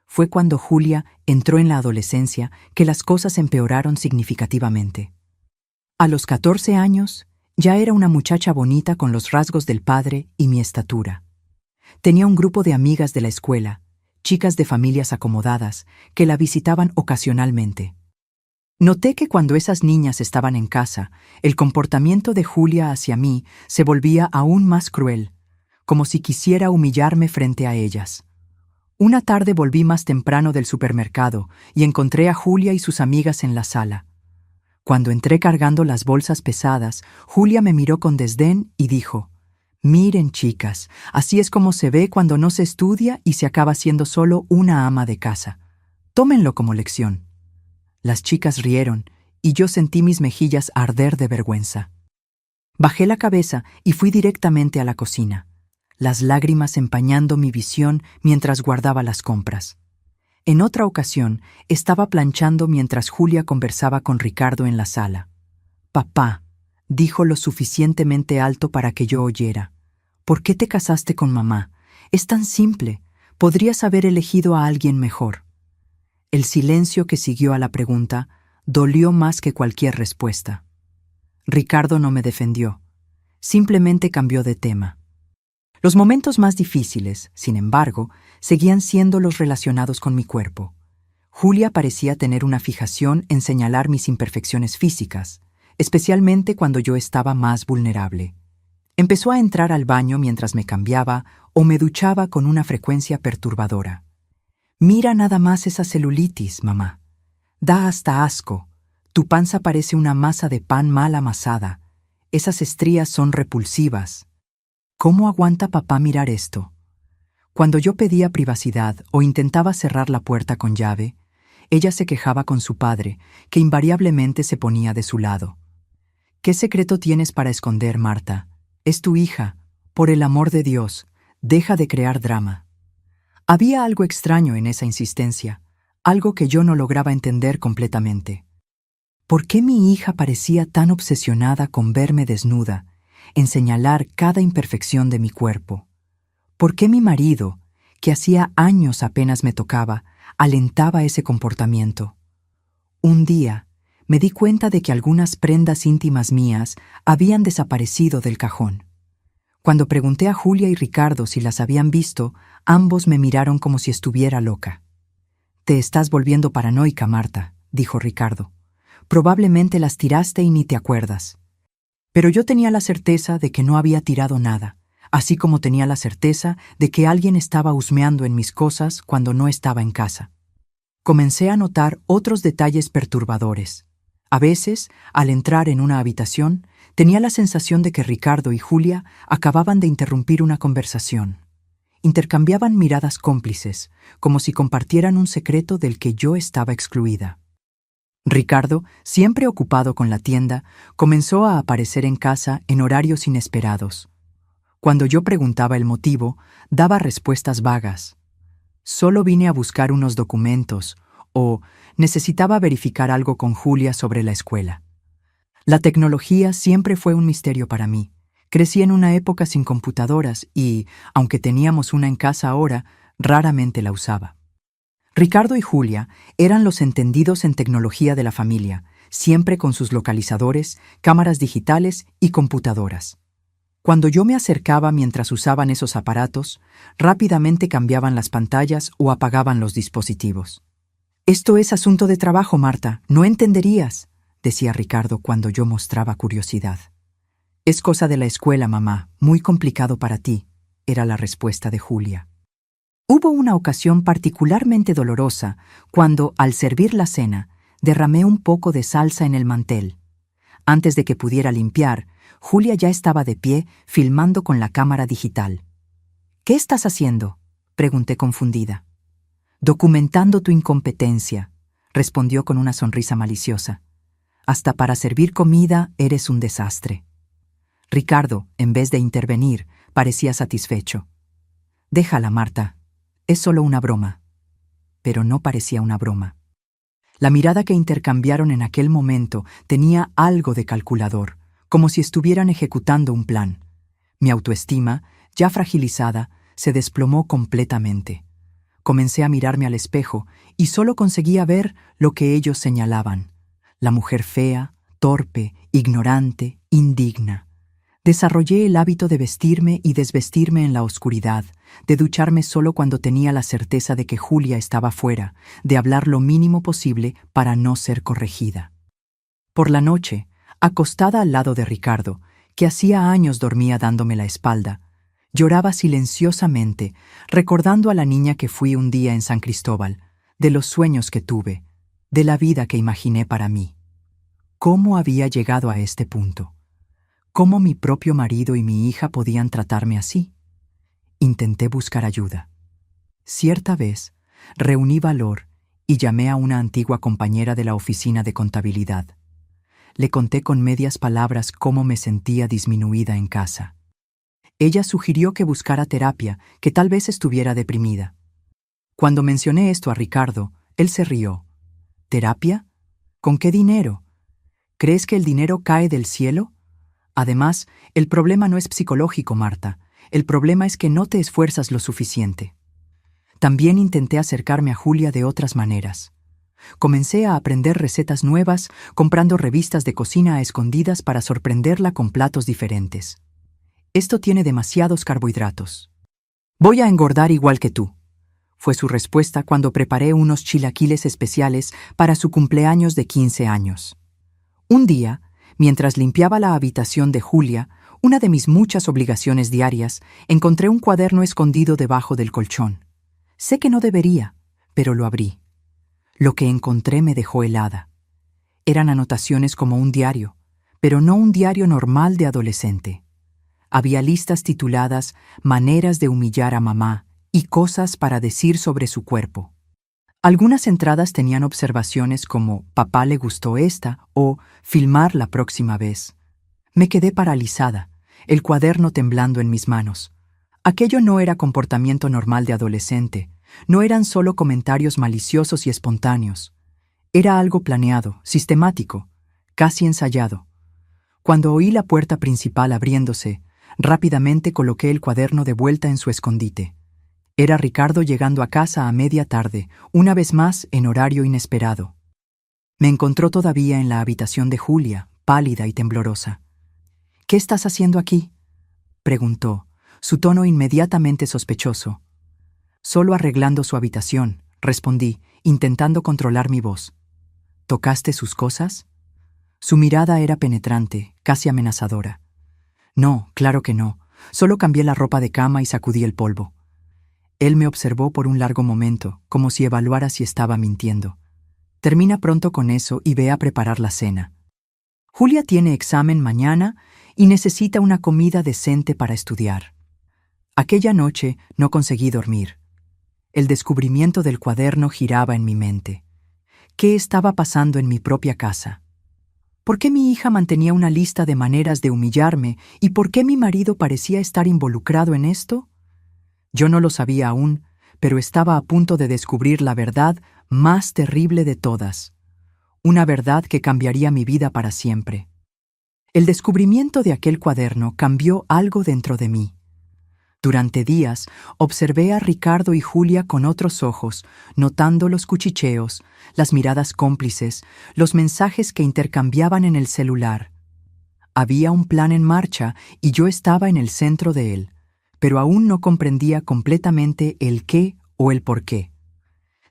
Fue cuando Julia entró en la adolescencia que las cosas empeoraron significativamente. A los 14 años, ya era una muchacha bonita con los rasgos del padre y mi estatura. Tenía un grupo de amigas de la escuela, chicas de familias acomodadas, que la visitaban ocasionalmente. Noté que cuando esas niñas estaban en casa, el comportamiento de Julia hacia mí se volvía aún más cruel, como si quisiera humillarme frente a ellas. Una tarde volví más temprano del supermercado y encontré a Julia y sus amigas en la sala. Cuando entré cargando las bolsas pesadas, Julia me miró con desdén y dijo: «Miren, chicas, así es como se ve cuando no se estudia y se acaba siendo solo una ama de casa. Tómenlo como lección». Las chicas rieron y yo sentí mis mejillas arder de vergüenza. Bajé la cabeza y fui directamente a la cocina, las lágrimas empañando mi visión mientras guardaba las compras. En otra ocasión, estaba planchando mientras Julia conversaba con Ricardo en la sala. «Papá», dijo lo suficientemente alto para que yo oyera, «¿por qué te casaste con mamá? Es tan simple. Podrías haber elegido a alguien mejor». El silencio que siguió a la pregunta dolió más que cualquier respuesta. Ricardo no me defendió. Simplemente cambió de tema. Los momentos más difíciles, sin embargo, seguían siendo los relacionados con mi cuerpo. Julia parecía tener una fijación en señalar mis imperfecciones físicas, especialmente cuando yo estaba más vulnerable. Empezó a entrar al baño mientras me cambiaba o me duchaba con una frecuencia perturbadora. «Mira nada más esa celulitis, mamá. Da hasta asco. Tu panza parece una masa de pan mal amasada. Esas estrías son repulsivas. ¿Cómo aguanta papá mirar esto?». Cuando yo pedía privacidad o intentaba cerrar la puerta con llave, ella se quejaba con su padre, que invariablemente se ponía de su lado. «¿Qué secreto tienes para esconder, Marta? Es tu hija. Por el amor de Dios, deja de crear drama». Había algo extraño en esa insistencia, algo que yo no lograba entender completamente. ¿Por qué mi hija parecía tan obsesionada con verme desnuda, en señalar cada imperfección de mi cuerpo? ¿Por qué mi marido, que hacía años apenas me tocaba, alentaba ese comportamiento? Un día, me di cuenta de que algunas prendas íntimas mías habían desaparecido del cajón. Cuando pregunté a Julia y Ricardo si las habían visto, ambos me miraron como si estuviera loca. «Te estás volviendo paranoica, Marta», dijo Ricardo. «Probablemente las tiraste y ni te acuerdas». Pero yo tenía la certeza de que no había tirado nada, así como tenía la certeza de que alguien estaba husmeando en mis cosas cuando no estaba en casa. Comencé a notar otros detalles perturbadores. A veces, al entrar en una habitación, tenía la sensación de que Ricardo y Julia acababan de interrumpir una conversación. Intercambiaban miradas cómplices, como si compartieran un secreto del que yo estaba excluida. Ricardo, siempre ocupado con la tienda, comenzó a aparecer en casa en horarios inesperados. Cuando yo preguntaba el motivo, daba respuestas vagas. «Solo vine a buscar unos documentos» o «necesitaba verificar algo con Julia sobre la escuela». La tecnología siempre fue un misterio para mí. Crecí en una época sin computadoras y, aunque teníamos una en casa ahora, raramente la usaba. Ricardo y Julia eran los entendidos en tecnología de la familia, siempre con sus localizadores, cámaras digitales y computadoras. Cuando yo me acercaba mientras usaban esos aparatos, rápidamente cambiaban las pantallas o apagaban los dispositivos. «Esto es asunto de trabajo, Marta, no entenderías», decía Ricardo cuando yo mostraba curiosidad. «Es cosa de la escuela, mamá, muy complicado para ti», era la respuesta de Julia. Hubo una ocasión particularmente dolorosa cuando, al servir la cena, derramé un poco de salsa en el mantel. Antes de que pudiera limpiar, Julia ya estaba de pie, filmando con la cámara digital. «¿Qué estás haciendo?», pregunté confundida. «Documentando tu incompetencia», respondió con una sonrisa maliciosa. «Hasta para servir comida eres un desastre». Ricardo, en vez de intervenir, parecía satisfecho. «Déjala, Marta. Es solo una broma». Pero no parecía una broma. La mirada que intercambiaron en aquel momento tenía algo de calculador, como si estuvieran ejecutando un plan. Mi autoestima, ya fragilizada, se desplomó completamente. Comencé a mirarme al espejo y solo conseguía ver lo que ellos señalaban: la mujer fea, torpe, ignorante, indigna. Desarrollé el hábito de vestirme y desvestirme en la oscuridad, de ducharme solo cuando tenía la certeza de que Julia estaba fuera, de hablar lo mínimo posible para no ser corregida. Por la noche, acostada al lado de Ricardo, que hacía años dormía dándome la espalda, lloraba silenciosamente, recordando a la niña que fui un día en San Cristóbal, de los sueños que tuve, de la vida que imaginé para mí. ¿Cómo había llegado a este punto? ¿Cómo mi propio marido y mi hija podían tratarme así? Intenté buscar ayuda. Cierta vez, reuní valor y llamé a una antigua compañera de la oficina de contabilidad. Le conté con medias palabras cómo me sentía disminuida en casa. Ella sugirió que buscara terapia, que tal vez estuviera deprimida. Cuando mencioné esto a Ricardo, él se rió. ¿Terapia? ¿Con qué dinero? ¿Crees que el dinero cae del cielo? Además, el problema no es psicológico, Marta. El problema es que no te esfuerzas lo suficiente. También intenté acercarme a Julia de otras maneras. Comencé a aprender recetas nuevas, comprando revistas de cocina a escondidas para sorprenderla con platos diferentes. «Esto tiene demasiados carbohidratos». «Voy a engordar igual que tú», fue su respuesta cuando preparé unos chilaquiles especiales para su cumpleaños de 15 años. Un día, mientras limpiaba la habitación de Julia, una de mis muchas obligaciones diarias, encontré un cuaderno escondido debajo del colchón. Sé que no debería, pero lo abrí. Lo que encontré me dejó helada. Eran anotaciones como un diario, pero no un diario normal de adolescente. Había listas tituladas «Maneras de humillar a mamá» y cosas para decir sobre su cuerpo. Algunas entradas tenían observaciones como «Papá le gustó esta» o «Filmar la próxima vez». Me quedé paralizada, el cuaderno temblando en mis manos. Aquello no era comportamiento normal de adolescente, no eran solo comentarios maliciosos y espontáneos. Era algo planeado, sistemático, casi ensayado. Cuando oí la puerta principal abriéndose, rápidamente coloqué el cuaderno de vuelta en su escondite. Era Ricardo llegando a casa a media tarde, una vez más en horario inesperado. Me encontró todavía en la habitación de Julia, pálida y temblorosa. «¿Qué estás haciendo aquí?», preguntó, su tono inmediatamente sospechoso. «Solo arreglando su habitación», respondí, intentando controlar mi voz. «¿Tocaste sus cosas?». Su mirada era penetrante, casi amenazadora. «No, claro que no. Solo cambié la ropa de cama y sacudí el polvo». Él me observó por un largo momento, como si evaluara si estaba mintiendo. «Termina pronto con eso y ve a preparar la cena. Julia tiene examen mañana y necesita una comida decente para estudiar». Aquella noche no conseguí dormir. El descubrimiento del cuaderno giraba en mi mente. ¿Qué estaba pasando en mi propia casa? ¿Por qué mi hija mantenía una lista de maneras de humillarme y por qué mi marido parecía estar involucrado en esto? Yo no lo sabía aún, pero estaba a punto de descubrir la verdad más terrible de todas. Una verdad que cambiaría mi vida para siempre. El descubrimiento de aquel cuaderno cambió algo dentro de mí. Durante días observé a Ricardo y Julia con otros ojos, notando los cuchicheos, las miradas cómplices, los mensajes que intercambiaban en el celular. Había un plan en marcha y yo estaba en el centro de él, pero aún no comprendía completamente el qué o el por qué.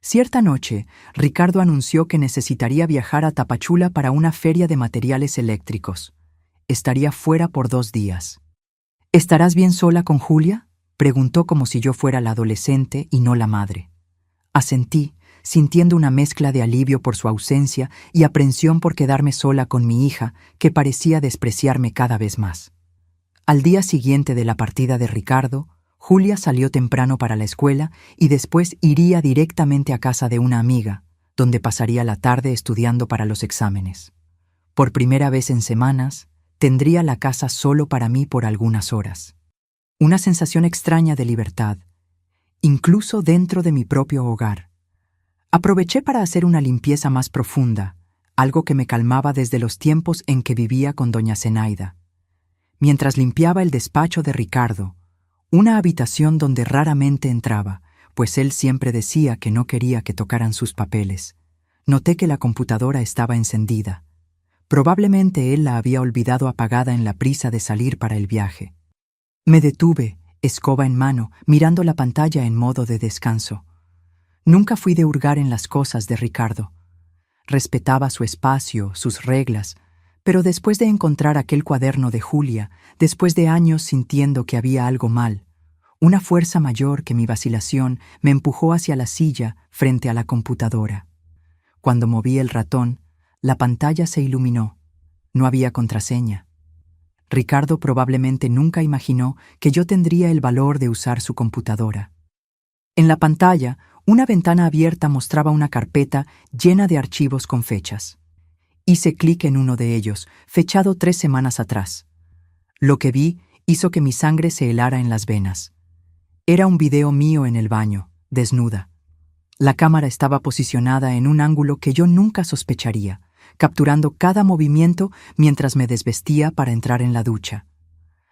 Cierta noche, Ricardo anunció que necesitaría viajar a Tapachula para una feria de materiales eléctricos. Estaría fuera por 2 días. «¿Estarás bien sola con Julia?», preguntó como si yo fuera la adolescente y no la madre. Asentí, sintiendo una mezcla de alivio por su ausencia y aprensión por quedarme sola con mi hija, que parecía despreciarme cada vez más. Al día siguiente de la partida de Ricardo, Julia salió temprano para la escuela y después iría directamente a casa de una amiga, donde pasaría la tarde estudiando para los exámenes. Por primera vez en semanas, tendría la casa solo para mí por algunas horas. Una sensación extraña de libertad, incluso dentro de mi propio hogar. Aproveché para hacer una limpieza más profunda, algo que me calmaba desde los tiempos en que vivía con doña Zenaida. Mientras limpiaba el despacho de Ricardo, una habitación donde raramente entraba, pues él siempre decía que no quería que tocaran sus papeles, noté que la computadora estaba encendida. Probablemente él la había olvidado apagada en la prisa de salir para el viaje. Me detuve, escoba en mano, mirando la pantalla en modo de descanso. Nunca fui de hurgar en las cosas de Ricardo. Respetaba su espacio, sus reglas, pero después de encontrar aquel cuaderno de Julia, después de años sintiendo que había algo mal, una fuerza mayor que mi vacilación me empujó hacia la silla frente a la computadora. Cuando moví el ratón, la pantalla se iluminó. No había contraseña. Ricardo probablemente nunca imaginó que yo tendría el valor de usar su computadora. En la pantalla, una ventana abierta mostraba una carpeta llena de archivos con fechas. Hice clic en uno de ellos, fechado 3 semanas atrás. Lo que vi hizo que mi sangre se helara en las venas. Era un video mío en el baño, desnuda. La cámara estaba posicionada en un ángulo que yo nunca sospecharía, capturando cada movimiento mientras me desvestía para entrar en la ducha.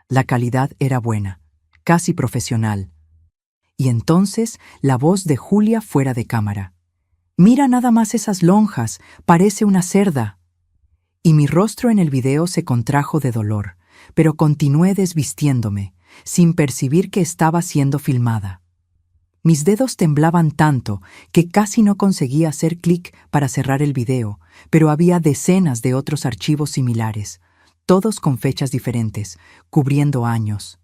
La calidad era buena, casi profesional. Y entonces la voz de Julia fuera de cámara. «Mira nada más esas lonjas, parece una cerda». Y mi rostro en el video se contrajo de dolor, pero continué desvistiéndome, sin percibir que estaba siendo filmada. Mis dedos temblaban tanto que casi no conseguía hacer clic para cerrar el video, pero había decenas de otros archivos similares, todos con fechas diferentes, cubriendo años.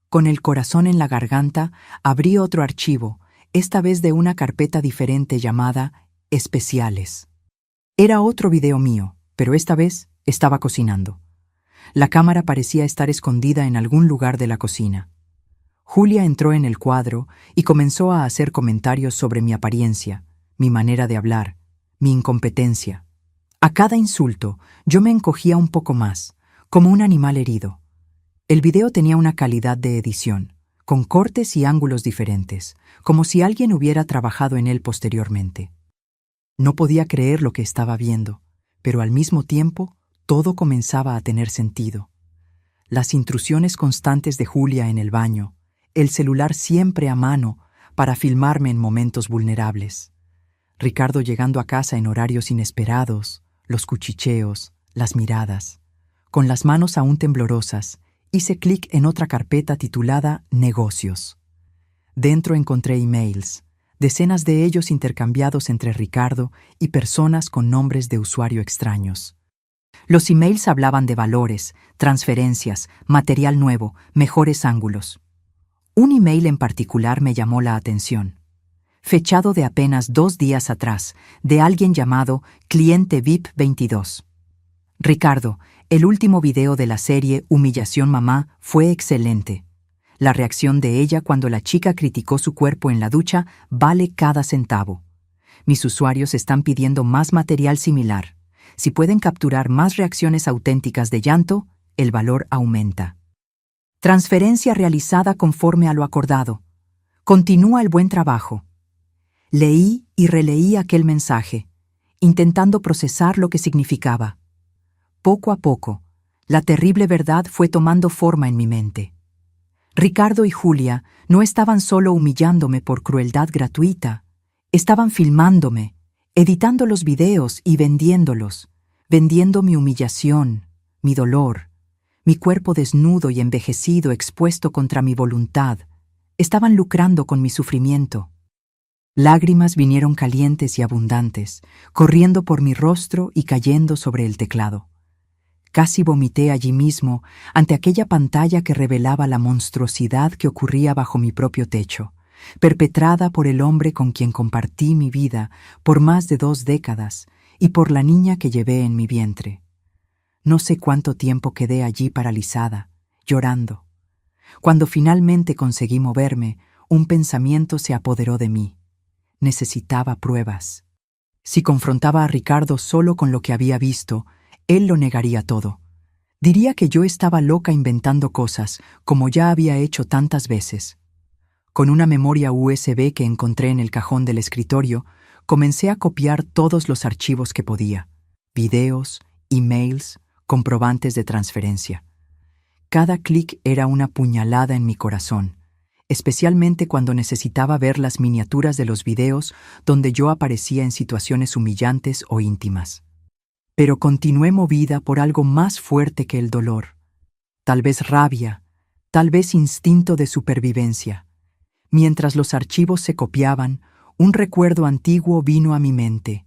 Con el corazón en la garganta, abrí otro archivo, esta vez de una carpeta diferente llamada Especiales. Era otro video mío, pero esta vez estaba cocinando. La cámara parecía estar escondida en algún lugar de la cocina. Julia entró en el cuadro y comenzó a hacer comentarios sobre mi apariencia, mi manera de hablar, mi incompetencia. A cada insulto, yo me encogía un poco más, como un animal herido. El video tenía una calidad de edición, con cortes y ángulos diferentes, como si alguien hubiera trabajado en él posteriormente. No podía creer lo que estaba viendo, pero al mismo tiempo todo comenzaba a tener sentido. Las intrusiones constantes de Julia en el baño, el celular siempre a mano para filmarme en momentos vulnerables. Ricardo llegando a casa en horarios inesperados, los cuchicheos, las miradas. Con las manos aún temblorosas, hice clic en otra carpeta titulada Negocios. Dentro encontré emails, decenas de ellos intercambiados entre Ricardo y personas con nombres de usuario extraños. Los emails hablaban de valores, transferencias, material nuevo, mejores ángulos. Un email en particular me llamó la atención. Fechado de apenas 2 días atrás, de alguien llamado Cliente VIP 22. Ricardo, el último video de la serie Humillación Mamá fue excelente. La reacción de ella cuando la chica criticó su cuerpo en la ducha vale cada centavo. Mis usuarios están pidiendo más material similar. Si pueden capturar más reacciones auténticas de llanto, el valor aumenta. Transferencia realizada conforme a lo acordado. Continúa el buen trabajo. Leí y releí aquel mensaje, intentando procesar lo que significaba. Poco a poco, la terrible verdad fue tomando forma en mi mente. Ricardo y Julia no estaban solo humillándome por crueldad gratuita, estaban filmándome, editando los videos y vendiéndolos, vendiendo mi humillación, mi dolor, mi cuerpo desnudo y envejecido expuesto contra mi voluntad. Estaban lucrando con mi sufrimiento. Lágrimas vinieron calientes y abundantes, corriendo por mi rostro y cayendo sobre el teclado. Casi vomité allí mismo ante aquella pantalla que revelaba la monstruosidad que ocurría bajo mi propio techo, perpetrada por el hombre con quien compartí mi vida por más de 2 décadas y por la niña que llevé en mi vientre. No sé cuánto tiempo quedé allí paralizada, llorando. Cuando finalmente conseguí moverme, un pensamiento se apoderó de mí. Necesitaba pruebas. Si confrontaba a Ricardo solo con lo que había visto, él lo negaría todo. Diría que yo estaba loca inventando cosas, como ya había hecho tantas veces. Con una memoria USB que encontré en el cajón del escritorio, comencé a copiar todos los archivos que podía. Videos, emails, comprobantes de transferencia. Cada clic era una puñalada en mi corazón, especialmente cuando necesitaba ver las miniaturas de los videos donde yo aparecía en situaciones humillantes o íntimas. Pero continué movida por algo más fuerte que el dolor. Tal vez rabia, tal vez instinto de supervivencia. Mientras los archivos se copiaban, un recuerdo antiguo vino a mi mente.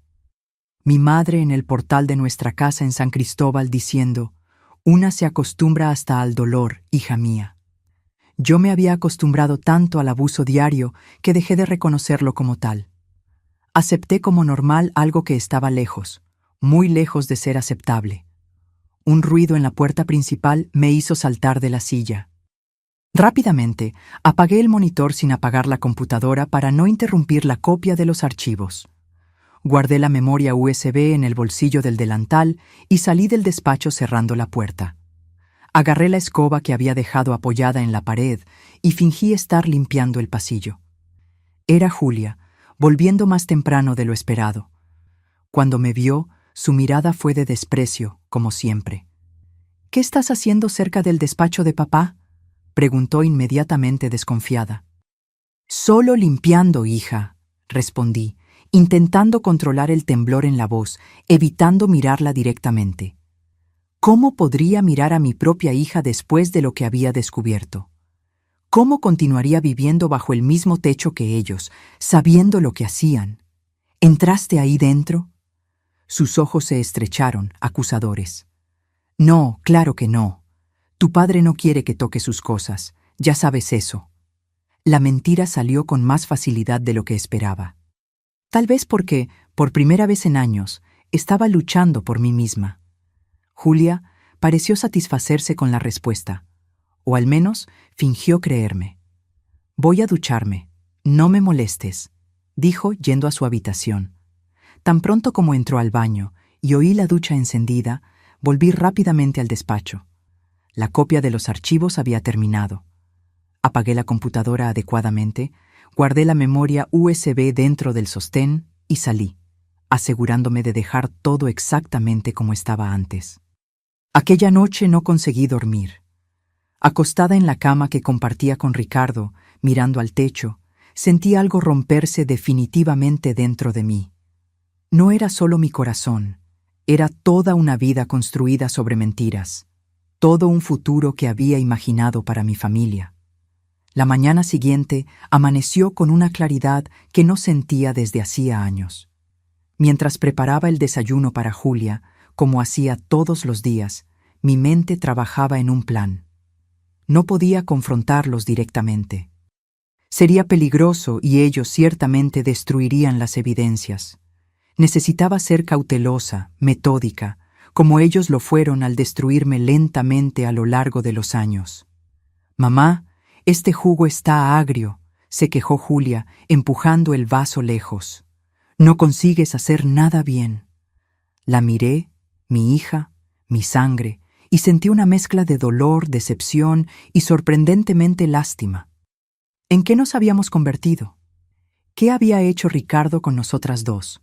Mi madre en el portal de nuestra casa en San Cristóbal diciendo: «Una se acostumbra hasta al dolor, hija mía». Yo me había acostumbrado tanto al abuso diario que dejé de reconocerlo como tal. Acepté como normal algo que estaba lejos, muy lejos de ser aceptable. Un ruido en la puerta principal me hizo saltar de la silla. Rápidamente, apagué el monitor sin apagar la computadora para no interrumpir la copia de los archivos. Guardé la memoria USB en el bolsillo del delantal y salí del despacho cerrando la puerta. Agarré la escoba que había dejado apoyada en la pared y fingí estar limpiando el pasillo. Era Julia, volviendo más temprano de lo esperado. Cuando me vio, su mirada fue de desprecio, como siempre. «¿Qué estás haciendo cerca del despacho de papá?», preguntó inmediatamente desconfiada. «Solo limpiando, hija», respondí, intentando controlar el temblor en la voz, evitando mirarla directamente. ¿Cómo podría mirar a mi propia hija después de lo que había descubierto? ¿Cómo continuaría viviendo bajo el mismo techo que ellos, sabiendo lo que hacían? ¿Entraste ahí dentro? Sus ojos se estrecharon, acusadores. «No, claro que no. Tu padre no quiere que toque sus cosas, ya sabes eso». La mentira salió con más facilidad de lo que esperaba. Tal vez porque, por primera vez en años, estaba luchando por mí misma. Julia pareció satisfacerse con la respuesta, o al menos fingió creerme. «Voy a ducharme, no me molestes», dijo yendo a su habitación. Tan pronto como entró al baño y oí la ducha encendida, volví rápidamente al despacho. La copia de los archivos había terminado. Apagué la computadora adecuadamente, guardé la memoria USB dentro del sostén y salí, asegurándome de dejar todo exactamente como estaba antes. Aquella noche no conseguí dormir. Acostada en la cama que compartía con Ricardo, mirando al techo, sentí algo romperse definitivamente dentro de mí. No era solo mi corazón, era toda una vida construida sobre mentiras, todo un futuro que había imaginado para mi familia. La mañana siguiente amaneció con una claridad que no sentía desde hacía años. Mientras preparaba el desayuno para Julia, como hacía todos los días, mi mente trabajaba en un plan. No podía confrontarlos directamente. Sería peligroso y ellos ciertamente destruirían las evidencias. Necesitaba ser cautelosa, metódica, como ellos lo fueron al destruirme lentamente a lo largo de los años. «Mamá, este jugo está agrio», se quejó Julia, empujando el vaso lejos. «No consigues hacer nada bien». La miré, mi hija, mi sangre, y sentí una mezcla de dolor, decepción y sorprendentemente lástima. ¿En qué nos habíamos convertido? ¿Qué había hecho Ricardo con nosotras dos?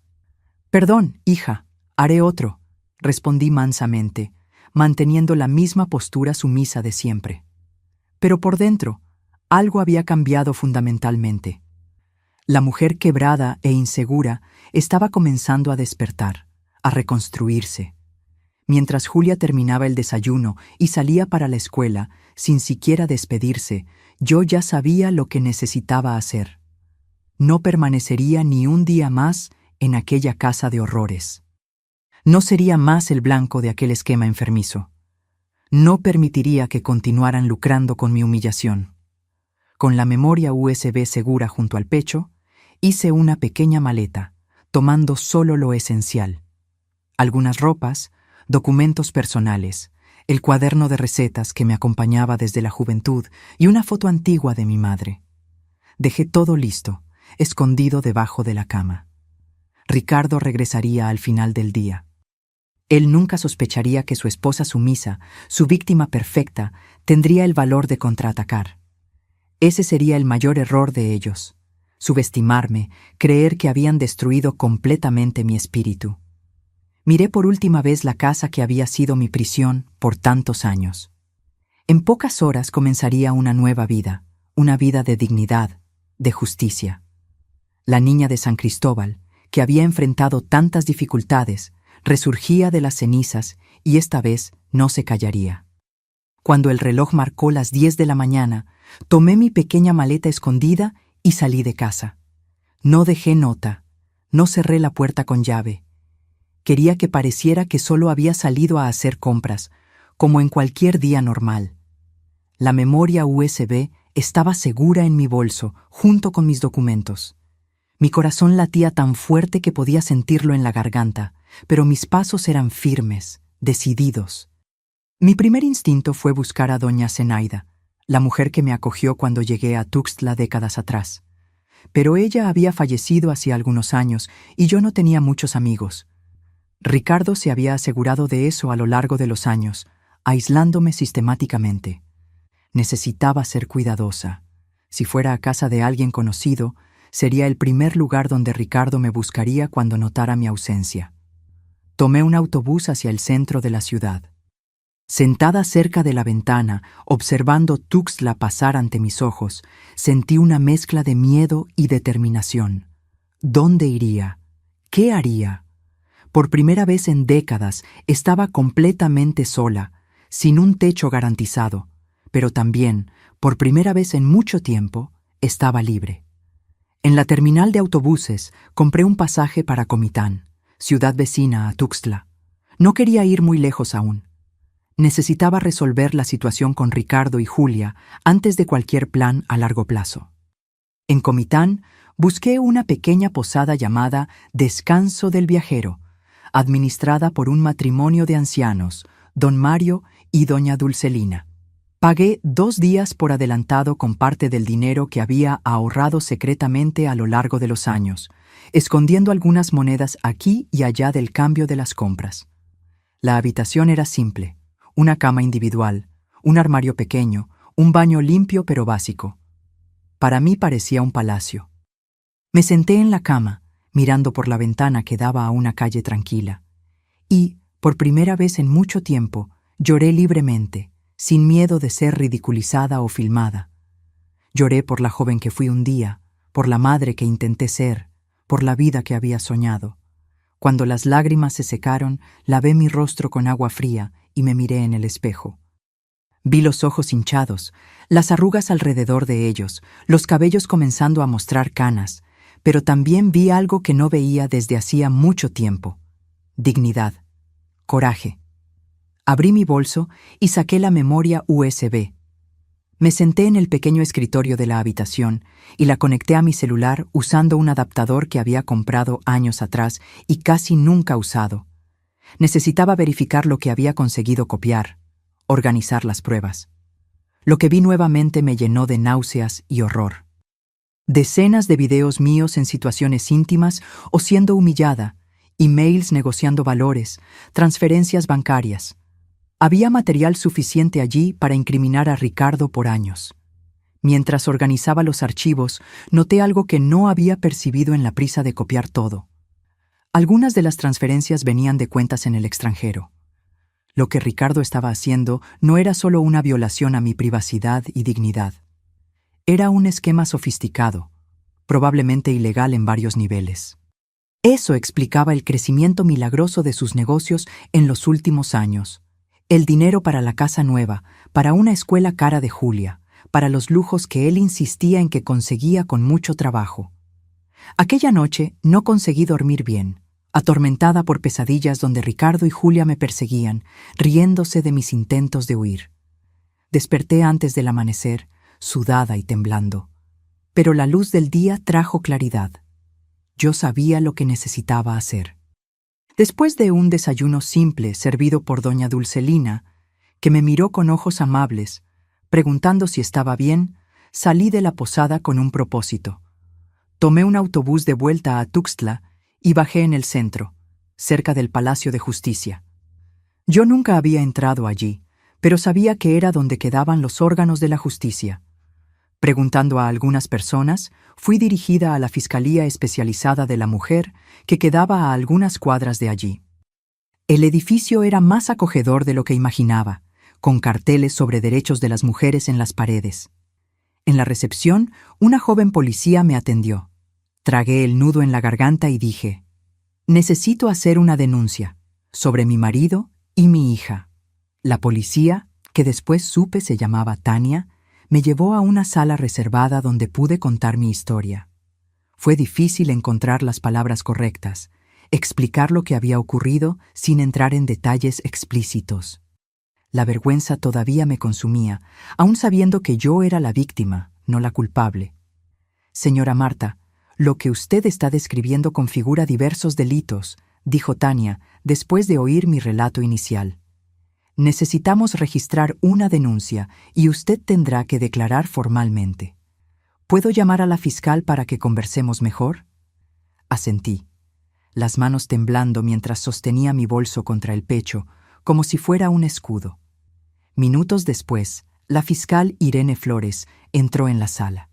«Perdón, hija, haré otro», respondí mansamente, manteniendo la misma postura sumisa de siempre. Pero por dentro, algo había cambiado fundamentalmente. La mujer quebrada e insegura estaba comenzando a despertar, a reconstruirse. Mientras Julia terminaba el desayuno y salía para la escuela, sin siquiera despedirse, yo ya sabía lo que necesitaba hacer. No permanecería ni un día más en aquella casa de horrores. No sería más el blanco de aquel esquema enfermizo. No permitiría que continuaran lucrando con mi humillación. Con la memoria USB segura junto al pecho, hice una pequeña maleta, tomando solo lo esencial. Algunas ropas, documentos personales, el cuaderno de recetas que me acompañaba desde la juventud y una foto antigua de mi madre. Dejé todo listo, escondido debajo de la cama. Ricardo regresaría al final del día. Él nunca sospecharía que su esposa sumisa, su víctima perfecta, tendría el valor de contraatacar. Ese sería el mayor error de ellos: subestimarme, creer que habían destruido completamente mi espíritu. Miré por última vez la casa que había sido mi prisión por tantos años. En pocas horas comenzaría una nueva vida, una vida de dignidad, de justicia. La niña de San Cristóbal, que había enfrentado tantas dificultades, resurgía de las cenizas y esta vez no se callaría. Cuando el reloj marcó las 10 de la mañana, tomé mi pequeña maleta escondida y salí de casa. No dejé nota, no cerré la puerta con llave. Quería que pareciera que solo había salido a hacer compras, como en cualquier día normal. La memoria USB estaba segura en mi bolso, junto con mis documentos. Mi corazón latía tan fuerte que podía sentirlo en la garganta, pero mis pasos eran firmes, decididos. Mi primer instinto fue buscar a doña Zenaida, la mujer que me acogió cuando llegué a Tuxtla décadas atrás. Pero ella había fallecido hacía algunos años y yo no tenía muchos amigos. Ricardo se había asegurado de eso a lo largo de los años, aislándome sistemáticamente. Necesitaba ser cuidadosa. Si fuera a casa de alguien conocido, sería el primer lugar donde Ricardo me buscaría cuando notara mi ausencia. Tomé un autobús hacia el centro de la ciudad. Sentada cerca de la ventana, observando Tuxtla pasar ante mis ojos, sentí una mezcla de miedo y determinación. ¿Dónde iría? ¿Qué haría? Por primera vez en décadas estaba completamente sola, sin un techo garantizado, pero también, por primera vez en mucho tiempo, estaba libre. En la terminal de autobuses compré un pasaje para Comitán, ciudad vecina a Tuxtla. No quería ir muy lejos aún. Necesitaba resolver la situación con Ricardo y Julia antes de cualquier plan a largo plazo. En Comitán busqué una pequeña posada llamada Descanso del Viajero, administrada por un matrimonio de ancianos, don Mario y doña Dulcelina. Pagué 2 días por adelantado con parte del dinero que había ahorrado secretamente a lo largo de los años, escondiendo algunas monedas aquí y allá del cambio de las compras. La habitación era simple: una cama individual, un armario pequeño, un baño limpio pero básico. Para mí parecía un palacio. Me senté en la cama, mirando por la ventana que daba a una calle tranquila, y, por primera vez en mucho tiempo, lloré libremente, sin miedo de ser ridiculizada o filmada. Lloré por la joven que fui un día, por la madre que intenté ser, por la vida que había soñado. Cuando las lágrimas se secaron, lavé mi rostro con agua fría y me miré en el espejo. Vi los ojos hinchados, las arrugas alrededor de ellos, los cabellos comenzando a mostrar canas, pero también vi algo que no veía desde hacía mucho tiempo: dignidad, coraje. Abrí mi bolso y saqué la memoria USB. Me senté en el pequeño escritorio de la habitación y la conecté a mi celular usando un adaptador que había comprado años atrás y casi nunca usado. Necesitaba verificar lo que había conseguido copiar, organizar las pruebas. Lo que vi nuevamente me llenó de náuseas y horror. Decenas de videos míos en situaciones íntimas o siendo humillada, emails negociando valores, transferencias bancarias. Había material suficiente allí para incriminar a Ricardo por años. Mientras organizaba los archivos, noté algo que no había percibido en la prisa de copiar todo. Algunas de las transferencias venían de cuentas en el extranjero. Lo que Ricardo estaba haciendo no era solo una violación a mi privacidad y dignidad. Era un esquema sofisticado, probablemente ilegal en varios niveles. Eso explicaba el crecimiento milagroso de sus negocios en los últimos años. El dinero para la casa nueva, para una escuela cara de Julia, para los lujos que él insistía en que conseguía con mucho trabajo. Aquella noche no conseguí dormir bien, atormentada por pesadillas donde Ricardo y Julia me perseguían, riéndose de mis intentos de huir. Desperté antes del amanecer, sudada y temblando. Pero la luz del día trajo claridad. Yo sabía lo que necesitaba hacer. Después de un desayuno simple servido por doña Dulcelina, que me miró con ojos amables, preguntando si estaba bien, salí de la posada con un propósito. Tomé un autobús de vuelta a Tuxtla y bajé en el centro, cerca del Palacio de Justicia. Yo nunca había entrado allí, pero sabía que era donde quedaban los órganos de la justicia. Preguntando a algunas personas, fui dirigida a la Fiscalía Especializada de la Mujer, que quedaba a algunas cuadras de allí. El edificio era más acogedor de lo que imaginaba, con carteles sobre derechos de las mujeres en las paredes. En la recepción, una joven policía me atendió. Tragué el nudo en la garganta y dije: «Necesito hacer una denuncia sobre mi marido y mi hija». La policía, que después supe se llamaba Tania, me llevó a una sala reservada donde pude contar mi historia. Fue difícil encontrar las palabras correctas, explicar lo que había ocurrido sin entrar en detalles explícitos. La vergüenza todavía me consumía, aun sabiendo que yo era la víctima, no la culpable. «Señora Marta, lo que usted está describiendo configura diversos delitos», dijo Tania, después de oír mi relato inicial. «Necesitamos registrar una denuncia y usted tendrá que declarar formalmente. ¿Puedo llamar a la fiscal para que conversemos mejor?». Asentí, las manos temblando mientras sostenía mi bolso contra el pecho, como si fuera un escudo. Minutos después, la fiscal Irene Flores entró en la sala.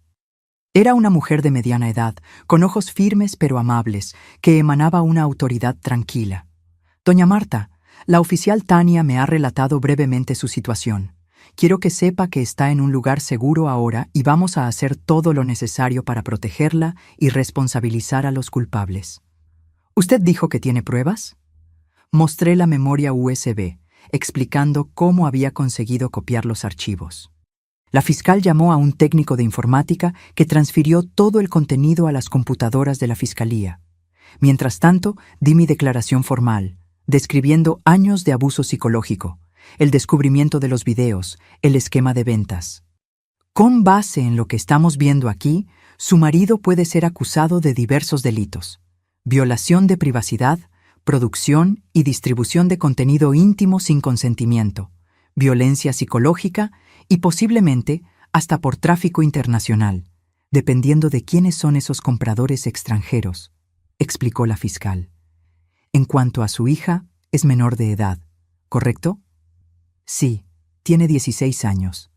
Era una mujer de mediana edad, con ojos firmes pero amables, que emanaba una autoridad tranquila. «Doña Marta, la oficial Tania me ha relatado brevemente su situación. Quiero que sepa que está en un lugar seguro ahora y vamos a hacer todo lo necesario para protegerla y responsabilizar a los culpables». «¿Usted dijo que tiene pruebas?». Mostré la memoria USB, explicando cómo había conseguido copiar los archivos. La fiscal llamó a un técnico de informática que transfirió todo el contenido a las computadoras de la fiscalía. Mientras tanto, di mi declaración formal, describiendo años de abuso psicológico, el descubrimiento de los videos, el esquema de ventas. Con base en lo que estamos viendo aquí, su marido puede ser acusado de diversos delitos: violación de privacidad, producción y distribución de contenido íntimo sin consentimiento, violencia psicológica y posiblemente hasta por tráfico internacional, dependiendo de quiénes son esos compradores extranjeros, explicó la fiscal. En cuanto a su hija, es menor de edad, ¿correcto? Sí, tiene 16 años.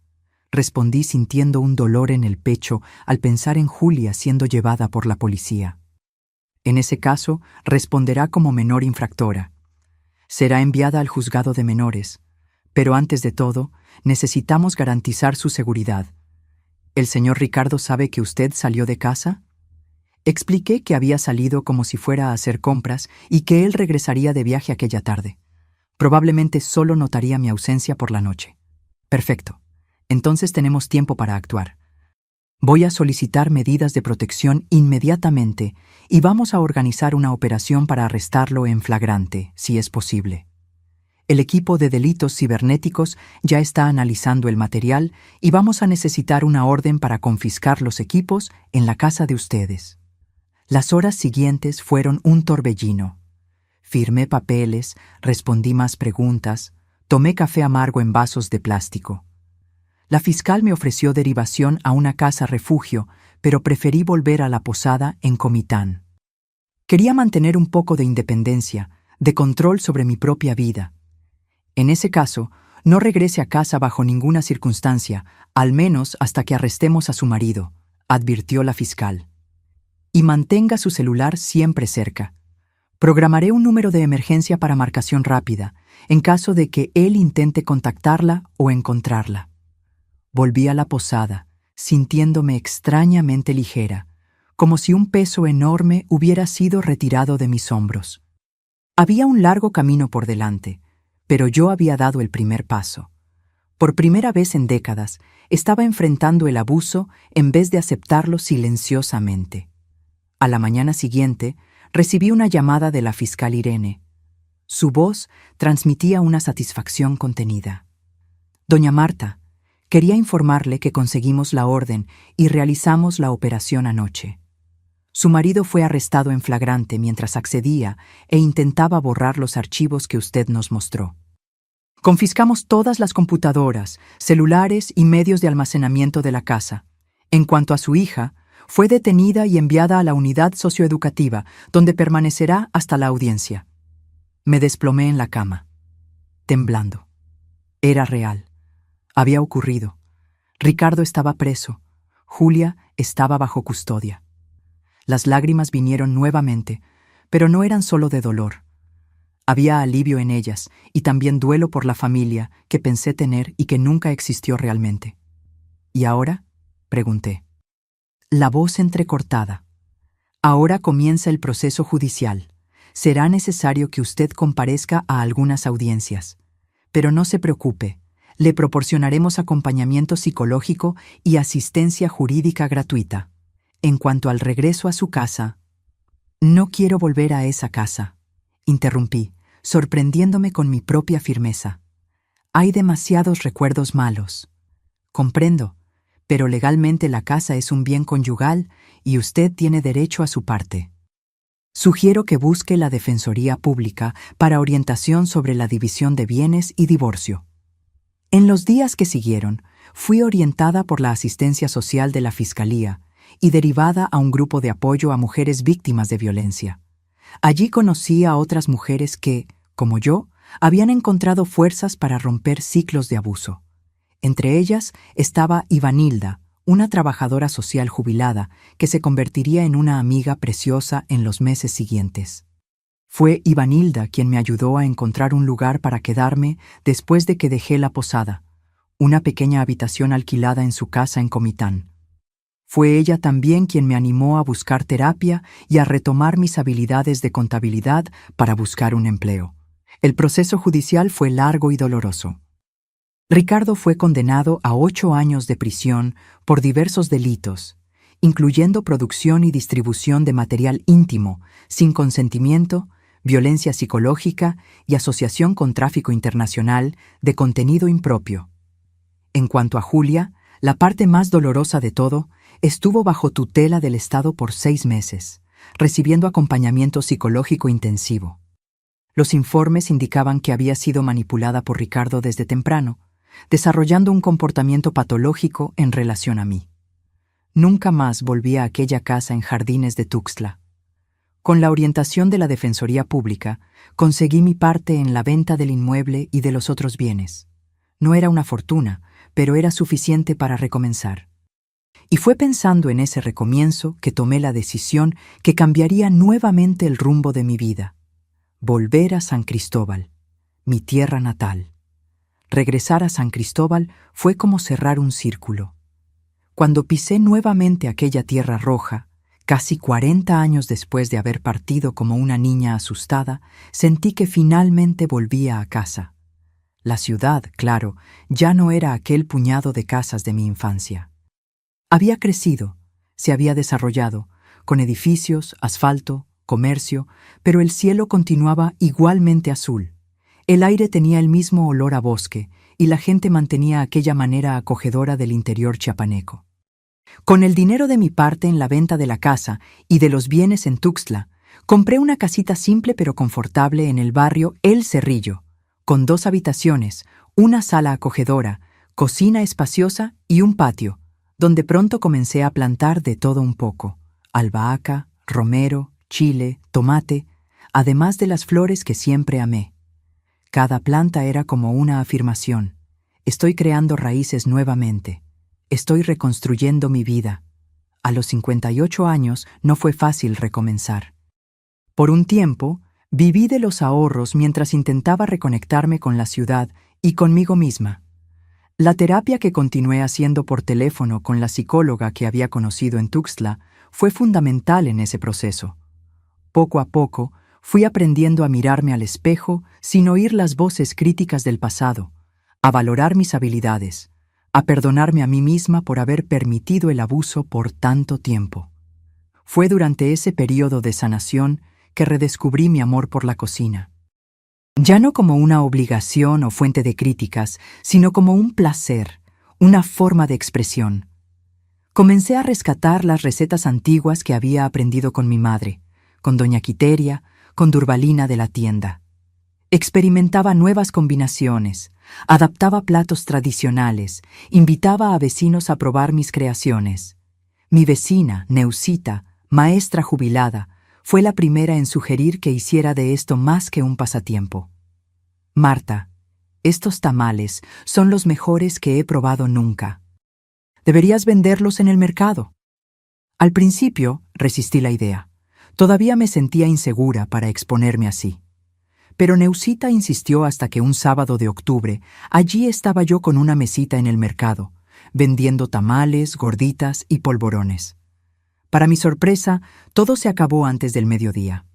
Respondí sintiendo un dolor en el pecho al pensar en Julia siendo llevada por la policía. En ese caso, responderá como menor infractora. Será enviada al juzgado de menores, pero antes de todo, necesitamos garantizar su seguridad. ¿El señor Ricardo sabe que usted salió de casa? Expliqué que había salido como si fuera a hacer compras y que él regresaría de viaje aquella tarde. Probablemente solo notaría mi ausencia por la noche. Perfecto. Entonces tenemos tiempo para actuar. Voy a solicitar medidas de protección inmediatamente y vamos a organizar una operación para arrestarlo en flagrante, si es posible. El equipo de delitos cibernéticos ya está analizando el material y vamos a necesitar una orden para confiscar los equipos en la casa de ustedes. Las horas siguientes fueron un torbellino. Firmé papeles, respondí más preguntas, tomé café amargo en vasos de plástico. La fiscal me ofreció derivación a una casa refugio, pero preferí volver a la posada en Comitán. Quería mantener un poco de independencia, de control sobre mi propia vida. En ese caso, no regrese a casa bajo ninguna circunstancia, al menos hasta que arrestemos a su marido, advirtió la fiscal. Y mantenga su celular siempre cerca. Programaré un número de emergencia para marcación rápida, en caso de que él intente contactarla o encontrarla. Volví a la posada, sintiéndome extrañamente ligera, como si un peso enorme hubiera sido retirado de mis hombros. Había un largo camino por delante, pero yo había dado el primer paso. Por primera vez en décadas, estaba enfrentando el abuso en vez de aceptarlo silenciosamente. A la mañana siguiente, recibí una llamada de la fiscal Irene. Su voz transmitía una satisfacción contenida. Doña Marta, quería informarle que conseguimos la orden y realizamos la operación anoche. Su marido fue arrestado en flagrante mientras accedía e intentaba borrar los archivos que usted nos mostró. Confiscamos todas las computadoras, celulares y medios de almacenamiento de la casa. En cuanto a su hija, fue detenida y enviada a la unidad socioeducativa, donde permanecerá hasta la audiencia. Me desplomé en la cama, temblando. Era real. Había ocurrido. Ricardo estaba preso. Julia estaba bajo custodia. Las lágrimas vinieron nuevamente, pero no eran solo de dolor. Había alivio en ellas y también duelo por la familia que pensé tener y que nunca existió realmente. ¿Y ahora?, pregunté. La voz entrecortada. Ahora comienza el proceso judicial. Será necesario que usted comparezca a algunas audiencias. Pero no se preocupe. Le proporcionaremos acompañamiento psicológico y asistencia jurídica gratuita. En cuanto al regreso a su casa... No quiero volver a esa casa, interrumpí, sorprendiéndome con mi propia firmeza. Hay demasiados recuerdos malos. Comprendo, pero legalmente la casa es un bien conyugal y usted tiene derecho a su parte. Sugiero que busque la Defensoría Pública para orientación sobre la división de bienes y divorcio. En los días que siguieron, fui orientada por la asistencia social de la Fiscalía y derivada a un grupo de apoyo a mujeres víctimas de violencia. Allí conocí a otras mujeres que, como yo, habían encontrado fuerzas para romper ciclos de abuso. Entre ellas estaba Ivanilda, una trabajadora social jubilada que se convertiría en una amiga preciosa en los meses siguientes. Fue Ivanilda quien me ayudó a encontrar un lugar para quedarme después de que dejé la posada, una pequeña habitación alquilada en su casa en Comitán. Fue ella también quien me animó a buscar terapia y a retomar mis habilidades de contabilidad para buscar un empleo. El proceso judicial fue largo y doloroso. Ricardo fue condenado a 8 años de prisión por diversos delitos, incluyendo producción y distribución de material íntimo, sin consentimiento, violencia psicológica y asociación con tráfico internacional de contenido impropio. En cuanto a Julia, la parte más dolorosa de todo, estuvo bajo tutela del Estado por 6 meses, recibiendo acompañamiento psicológico intensivo. Los informes indicaban que había sido manipulada por Ricardo desde temprano, desarrollando un comportamiento patológico en relación a mí. Nunca más volví a aquella casa en Jardines de Tuxtla. Con la orientación de la Defensoría Pública, conseguí mi parte en la venta del inmueble y de los otros bienes. No era una fortuna, pero era suficiente para recomenzar. Y fue pensando en ese recomienzo que tomé la decisión que cambiaría nuevamente el rumbo de mi vida. Volver a San Cristóbal, mi tierra natal. Regresar a San Cristóbal fue como cerrar un círculo. Cuando pisé nuevamente aquella tierra roja, Casi 40 años después de haber partido como una niña asustada, sentí que finalmente volvía a casa. La ciudad, claro, ya no era aquel puñado de casas de mi infancia. Había crecido, se había desarrollado, con edificios, asfalto, comercio, pero el cielo continuaba igualmente azul. El aire tenía el mismo olor a bosque y la gente mantenía aquella manera acogedora del interior chiapaneco. Con el dinero de mi parte en la venta de la casa y de los bienes en Tuxtla, compré una casita simple pero confortable en el barrio El Cerrillo, con 2 habitaciones, una sala acogedora, cocina espaciosa y un patio, donde pronto comencé a plantar de todo un poco: albahaca, romero, chile, tomate, además de las flores que siempre amé. Cada planta era como una afirmación: estoy creando raíces nuevamente. Estoy reconstruyendo mi vida. A los 58 años no fue fácil recomenzar. Por un tiempo, viví de los ahorros mientras intentaba reconectarme con la ciudad y conmigo misma. La terapia que continué haciendo por teléfono con la psicóloga que había conocido en Tuxtla fue fundamental en ese proceso. Poco a poco, fui aprendiendo a mirarme al espejo sin oír las voces críticas del pasado, a valorar mis habilidades, a perdonarme a mí misma por haber permitido el abuso por tanto tiempo. Fue durante ese periodo de sanación que redescubrí mi amor por la cocina. Ya no como una obligación o fuente de críticas, sino como un placer, una forma de expresión. Comencé a rescatar las recetas antiguas que había aprendido con mi madre, con doña Quiteria, con Durbalina de la tienda. Experimentaba nuevas combinaciones, adaptaba platos tradicionales, invitaba a vecinos a probar mis creaciones. Mi vecina, Neusita, maestra jubilada, fue la primera en sugerir que hiciera de esto más que un pasatiempo. Marta, estos tamales son los mejores que he probado nunca. Deberías venderlos en el mercado. Al principio resistí la idea. Todavía me sentía insegura para exponerme así. Pero Neusita insistió hasta que un sábado de octubre, allí estaba yo con una mesita en el mercado, vendiendo tamales, gorditas y polvorones. Para mi sorpresa, todo se acabó antes del mediodía.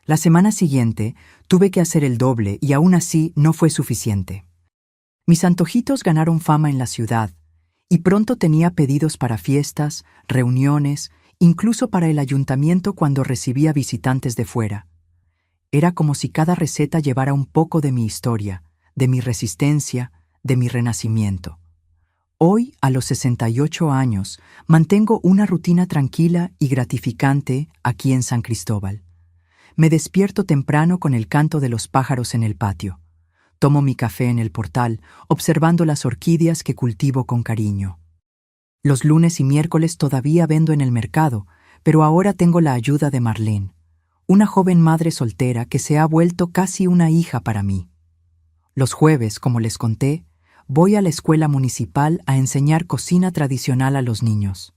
La semana siguiente, tuve que hacer el doble y aún así no fue suficiente. Mis antojitos ganaron fama en la ciudad, y pronto tenía pedidos para fiestas, reuniones, incluso para el ayuntamiento cuando recibía visitantes de fuera. Era como si cada receta llevara un poco de mi historia, de mi resistencia, de mi renacimiento. Hoy, a los 68 años, mantengo una rutina tranquila y gratificante aquí en San Cristóbal. Me despierto temprano con el canto de los pájaros en el patio. Tomo mi café en el portal, observando las orquídeas que cultivo con cariño. Los lunes y miércoles todavía vendo en el mercado, pero ahora tengo la ayuda de Marlene, una joven madre soltera que se ha vuelto casi una hija para mí. Los jueves, como les conté, voy a la escuela municipal a enseñar cocina tradicional a los niños.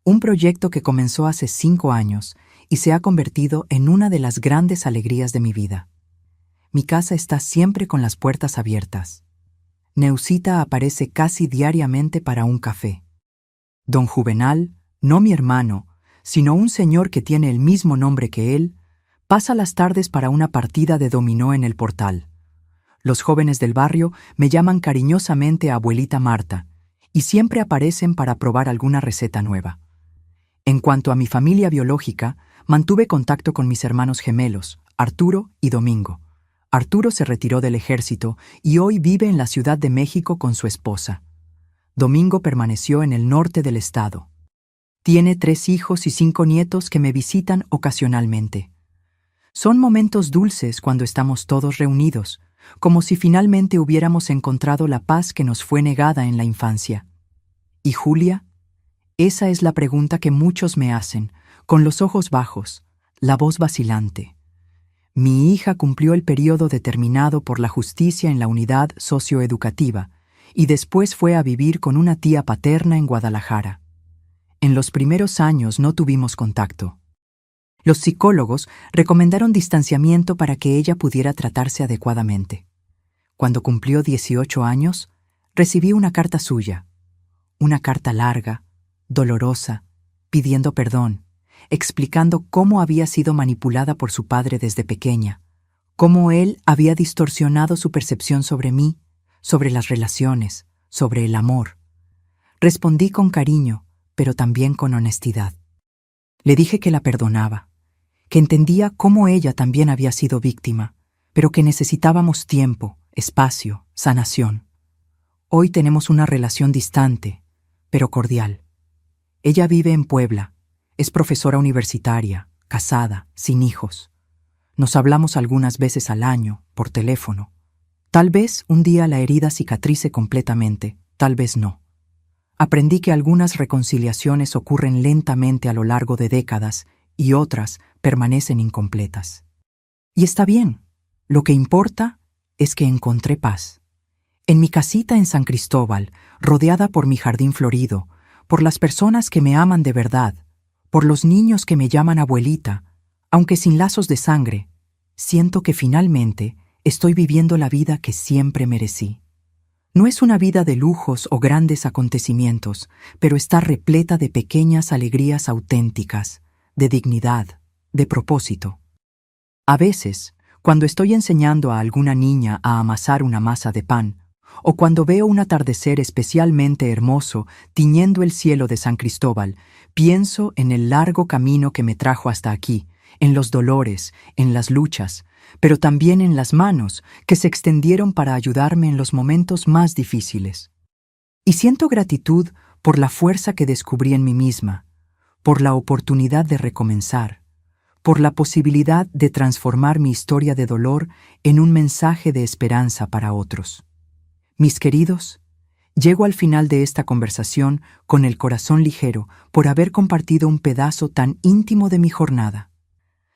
Un proyecto que comenzó hace 5 años y se ha convertido en una de las grandes alegrías de mi vida. Mi casa está siempre con las puertas abiertas. Neusita aparece casi diariamente para un café. Don Juvenal, no mi hermano, sino un señor que tiene el mismo nombre que él, pasa las tardes para una partida de dominó en el portal. Los jóvenes del barrio me llaman cariñosamente Abuelita Marta y siempre aparecen para probar alguna receta nueva. En cuanto a mi familia biológica, mantuve contacto con mis hermanos gemelos, Arturo y Domingo. Arturo se retiró del ejército y hoy vive en la Ciudad de México con su esposa. Domingo permaneció en el norte del estado. Tiene 3 hijos y 5 nietos que me visitan ocasionalmente. Son momentos dulces cuando estamos todos reunidos, como si finalmente hubiéramos encontrado la paz que nos fue negada en la infancia. ¿Y Julia? Esa es la pregunta que muchos me hacen, con los ojos bajos, la voz vacilante. Mi hija cumplió el periodo determinado por la justicia en la unidad socioeducativa y después fue a vivir con una tía paterna en Guadalajara. En los primeros años no tuvimos contacto. Los psicólogos recomendaron distanciamiento para que ella pudiera tratarse adecuadamente. Cuando cumplió 18 años, recibí una carta suya, una carta larga, dolorosa, pidiendo perdón, explicando cómo había sido manipulada por su padre desde pequeña, cómo él había distorsionado su percepción sobre mí, sobre las relaciones, sobre el amor. Respondí con cariño, pero también con honestidad. Le dije que la perdonaba, que entendía cómo ella también había sido víctima, pero que necesitábamos tiempo, espacio, sanación. Hoy tenemos una relación distante, pero cordial. Ella vive en Puebla, es profesora universitaria, casada, sin hijos. Nos hablamos algunas veces al año, por teléfono. Tal vez un día la herida cicatrice completamente, tal vez no. Aprendí que algunas reconciliaciones ocurren lentamente a lo largo de décadas y otras permanecen incompletas. Y está bien, lo que importa es que encontré paz. En mi casita en San Cristóbal, rodeada por mi jardín florido, por las personas que me aman de verdad, por los niños que me llaman abuelita, aunque sin lazos de sangre, siento que finalmente estoy viviendo la vida que siempre merecí. No es una vida de lujos o grandes acontecimientos, pero está repleta de pequeñas alegrías auténticas, de dignidad, de propósito. A veces, cuando estoy enseñando a alguna niña a amasar una masa de pan, o cuando veo un atardecer especialmente hermoso tiñendo el cielo de San Cristóbal, pienso en el largo camino que me trajo hasta aquí, en los dolores, en las luchas, pero también en las manos que se extendieron para ayudarme en los momentos más difíciles. Y siento gratitud por la fuerza que descubrí en mí misma, por la oportunidad de recomenzar, por la posibilidad de transformar mi historia de dolor en un mensaje de esperanza para otros. Mis queridos, llego al final de esta conversación con el corazón ligero por haber compartido un pedazo tan íntimo de mi jornada.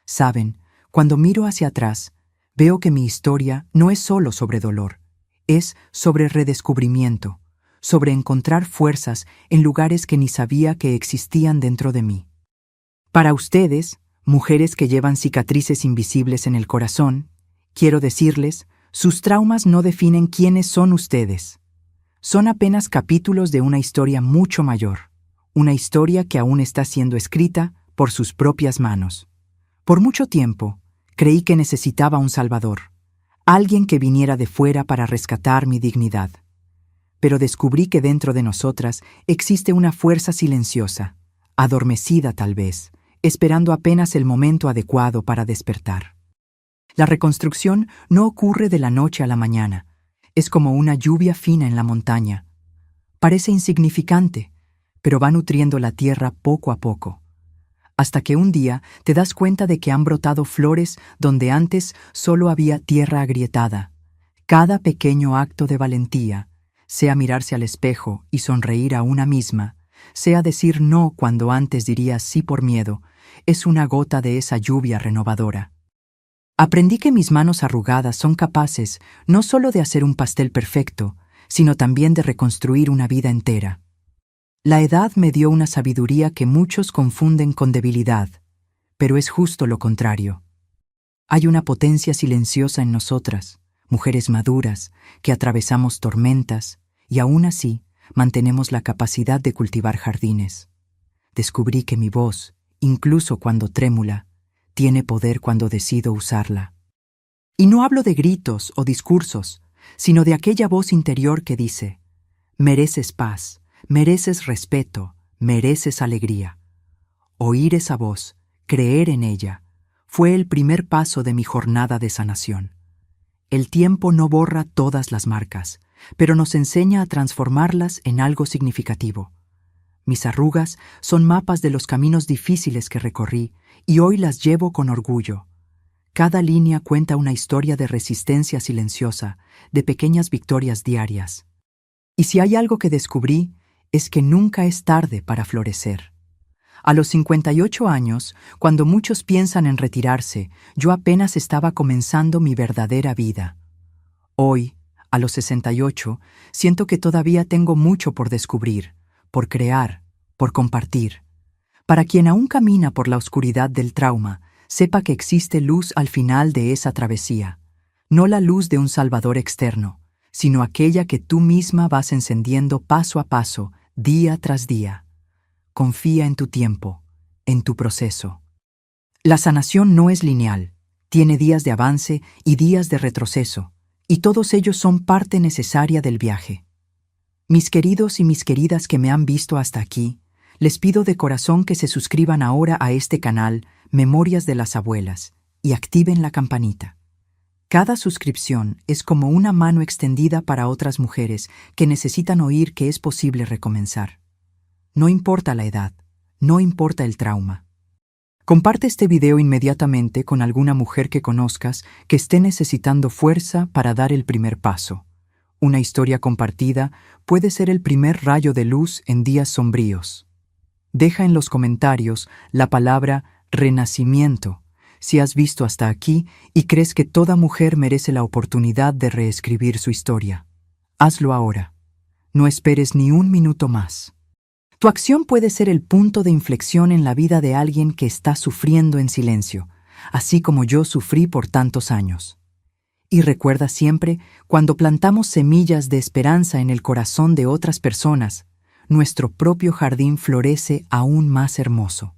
Saben, cuando miro hacia atrás, veo que mi historia no es solo sobre dolor, es sobre redescubrimiento, sobre encontrar fuerzas en lugares que ni sabía que existían dentro de mí. Para ustedes, mujeres que llevan cicatrices invisibles en el corazón, quiero decirles, sus traumas no definen quiénes son ustedes. Son apenas capítulos de una historia mucho mayor, una historia que aún está siendo escrita por sus propias manos. Por mucho tiempo, creí que necesitaba un salvador, alguien que viniera de fuera para rescatar mi dignidad. Pero descubrí que dentro de nosotras existe una fuerza silenciosa, adormecida tal vez, esperando apenas el momento adecuado para despertar. La reconstrucción no ocurre de la noche a la mañana, es como una lluvia fina en la montaña. Parece insignificante, pero va nutriendo la tierra poco a poco, hasta que un día te das cuenta de que han brotado flores donde antes solo había tierra agrietada. Cada pequeño acto de valentía, sea mirarse al espejo y sonreír a una misma, sea decir no cuando antes dirías sí por miedo, es una gota de esa lluvia renovadora. Aprendí que mis manos arrugadas son capaces no solo de hacer un pastel perfecto, sino también de reconstruir una vida entera. La edad me dio una sabiduría que muchos confunden con debilidad, pero es justo lo contrario. Hay una potencia silenciosa en nosotras, mujeres maduras, que atravesamos tormentas y aún así mantenemos la capacidad de cultivar jardines. Descubrí que mi voz, incluso cuando trémula, tiene poder cuando decido usarla. Y no hablo de gritos o discursos, sino de aquella voz interior que dice, mereces paz. Mereces respeto, mereces alegría. Oír esa voz, creer en ella, fue el primer paso de mi jornada de sanación. El tiempo no borra todas las marcas, pero nos enseña a transformarlas en algo significativo. Mis arrugas son mapas de los caminos difíciles que recorrí y hoy las llevo con orgullo. Cada línea cuenta una historia de resistencia silenciosa, de pequeñas victorias diarias. Y si hay algo que descubrí, es que nunca es tarde para florecer. A los 58 años, cuando muchos piensan en retirarse, yo apenas estaba comenzando mi verdadera vida. Hoy, a los 68, siento que todavía tengo mucho por descubrir, por crear, por compartir. Para quien aún camina por la oscuridad del trauma, sepa que existe luz al final de esa travesía, no la luz de un salvador externo, sino aquella que tú misma vas encendiendo paso a paso, día tras día. Confía en tu tiempo, en tu proceso. La sanación no es lineal, tiene días de avance y días de retroceso, y todos ellos son parte necesaria del viaje. Mis queridos y mis queridas que me han visto hasta aquí, les pido de corazón que se suscriban ahora a este canal Memorias de las Abuelas y activen la campanita. Cada suscripción es como una mano extendida para otras mujeres que necesitan oír que es posible recomenzar. No importa la edad, no importa el trauma. Comparte este video inmediatamente con alguna mujer que conozcas que esté necesitando fuerza para dar el primer paso. Una historia compartida puede ser el primer rayo de luz en días sombríos. Deja en los comentarios la palabra renacimiento si has visto hasta aquí y crees que toda mujer merece la oportunidad de reescribir su historia. Hazlo ahora. No esperes ni un minuto más. Tu acción puede ser el punto de inflexión en la vida de alguien que está sufriendo en silencio, así como yo sufrí por tantos años. Y recuerda siempre, cuando plantamos semillas de esperanza en el corazón de otras personas, nuestro propio jardín florece aún más hermoso.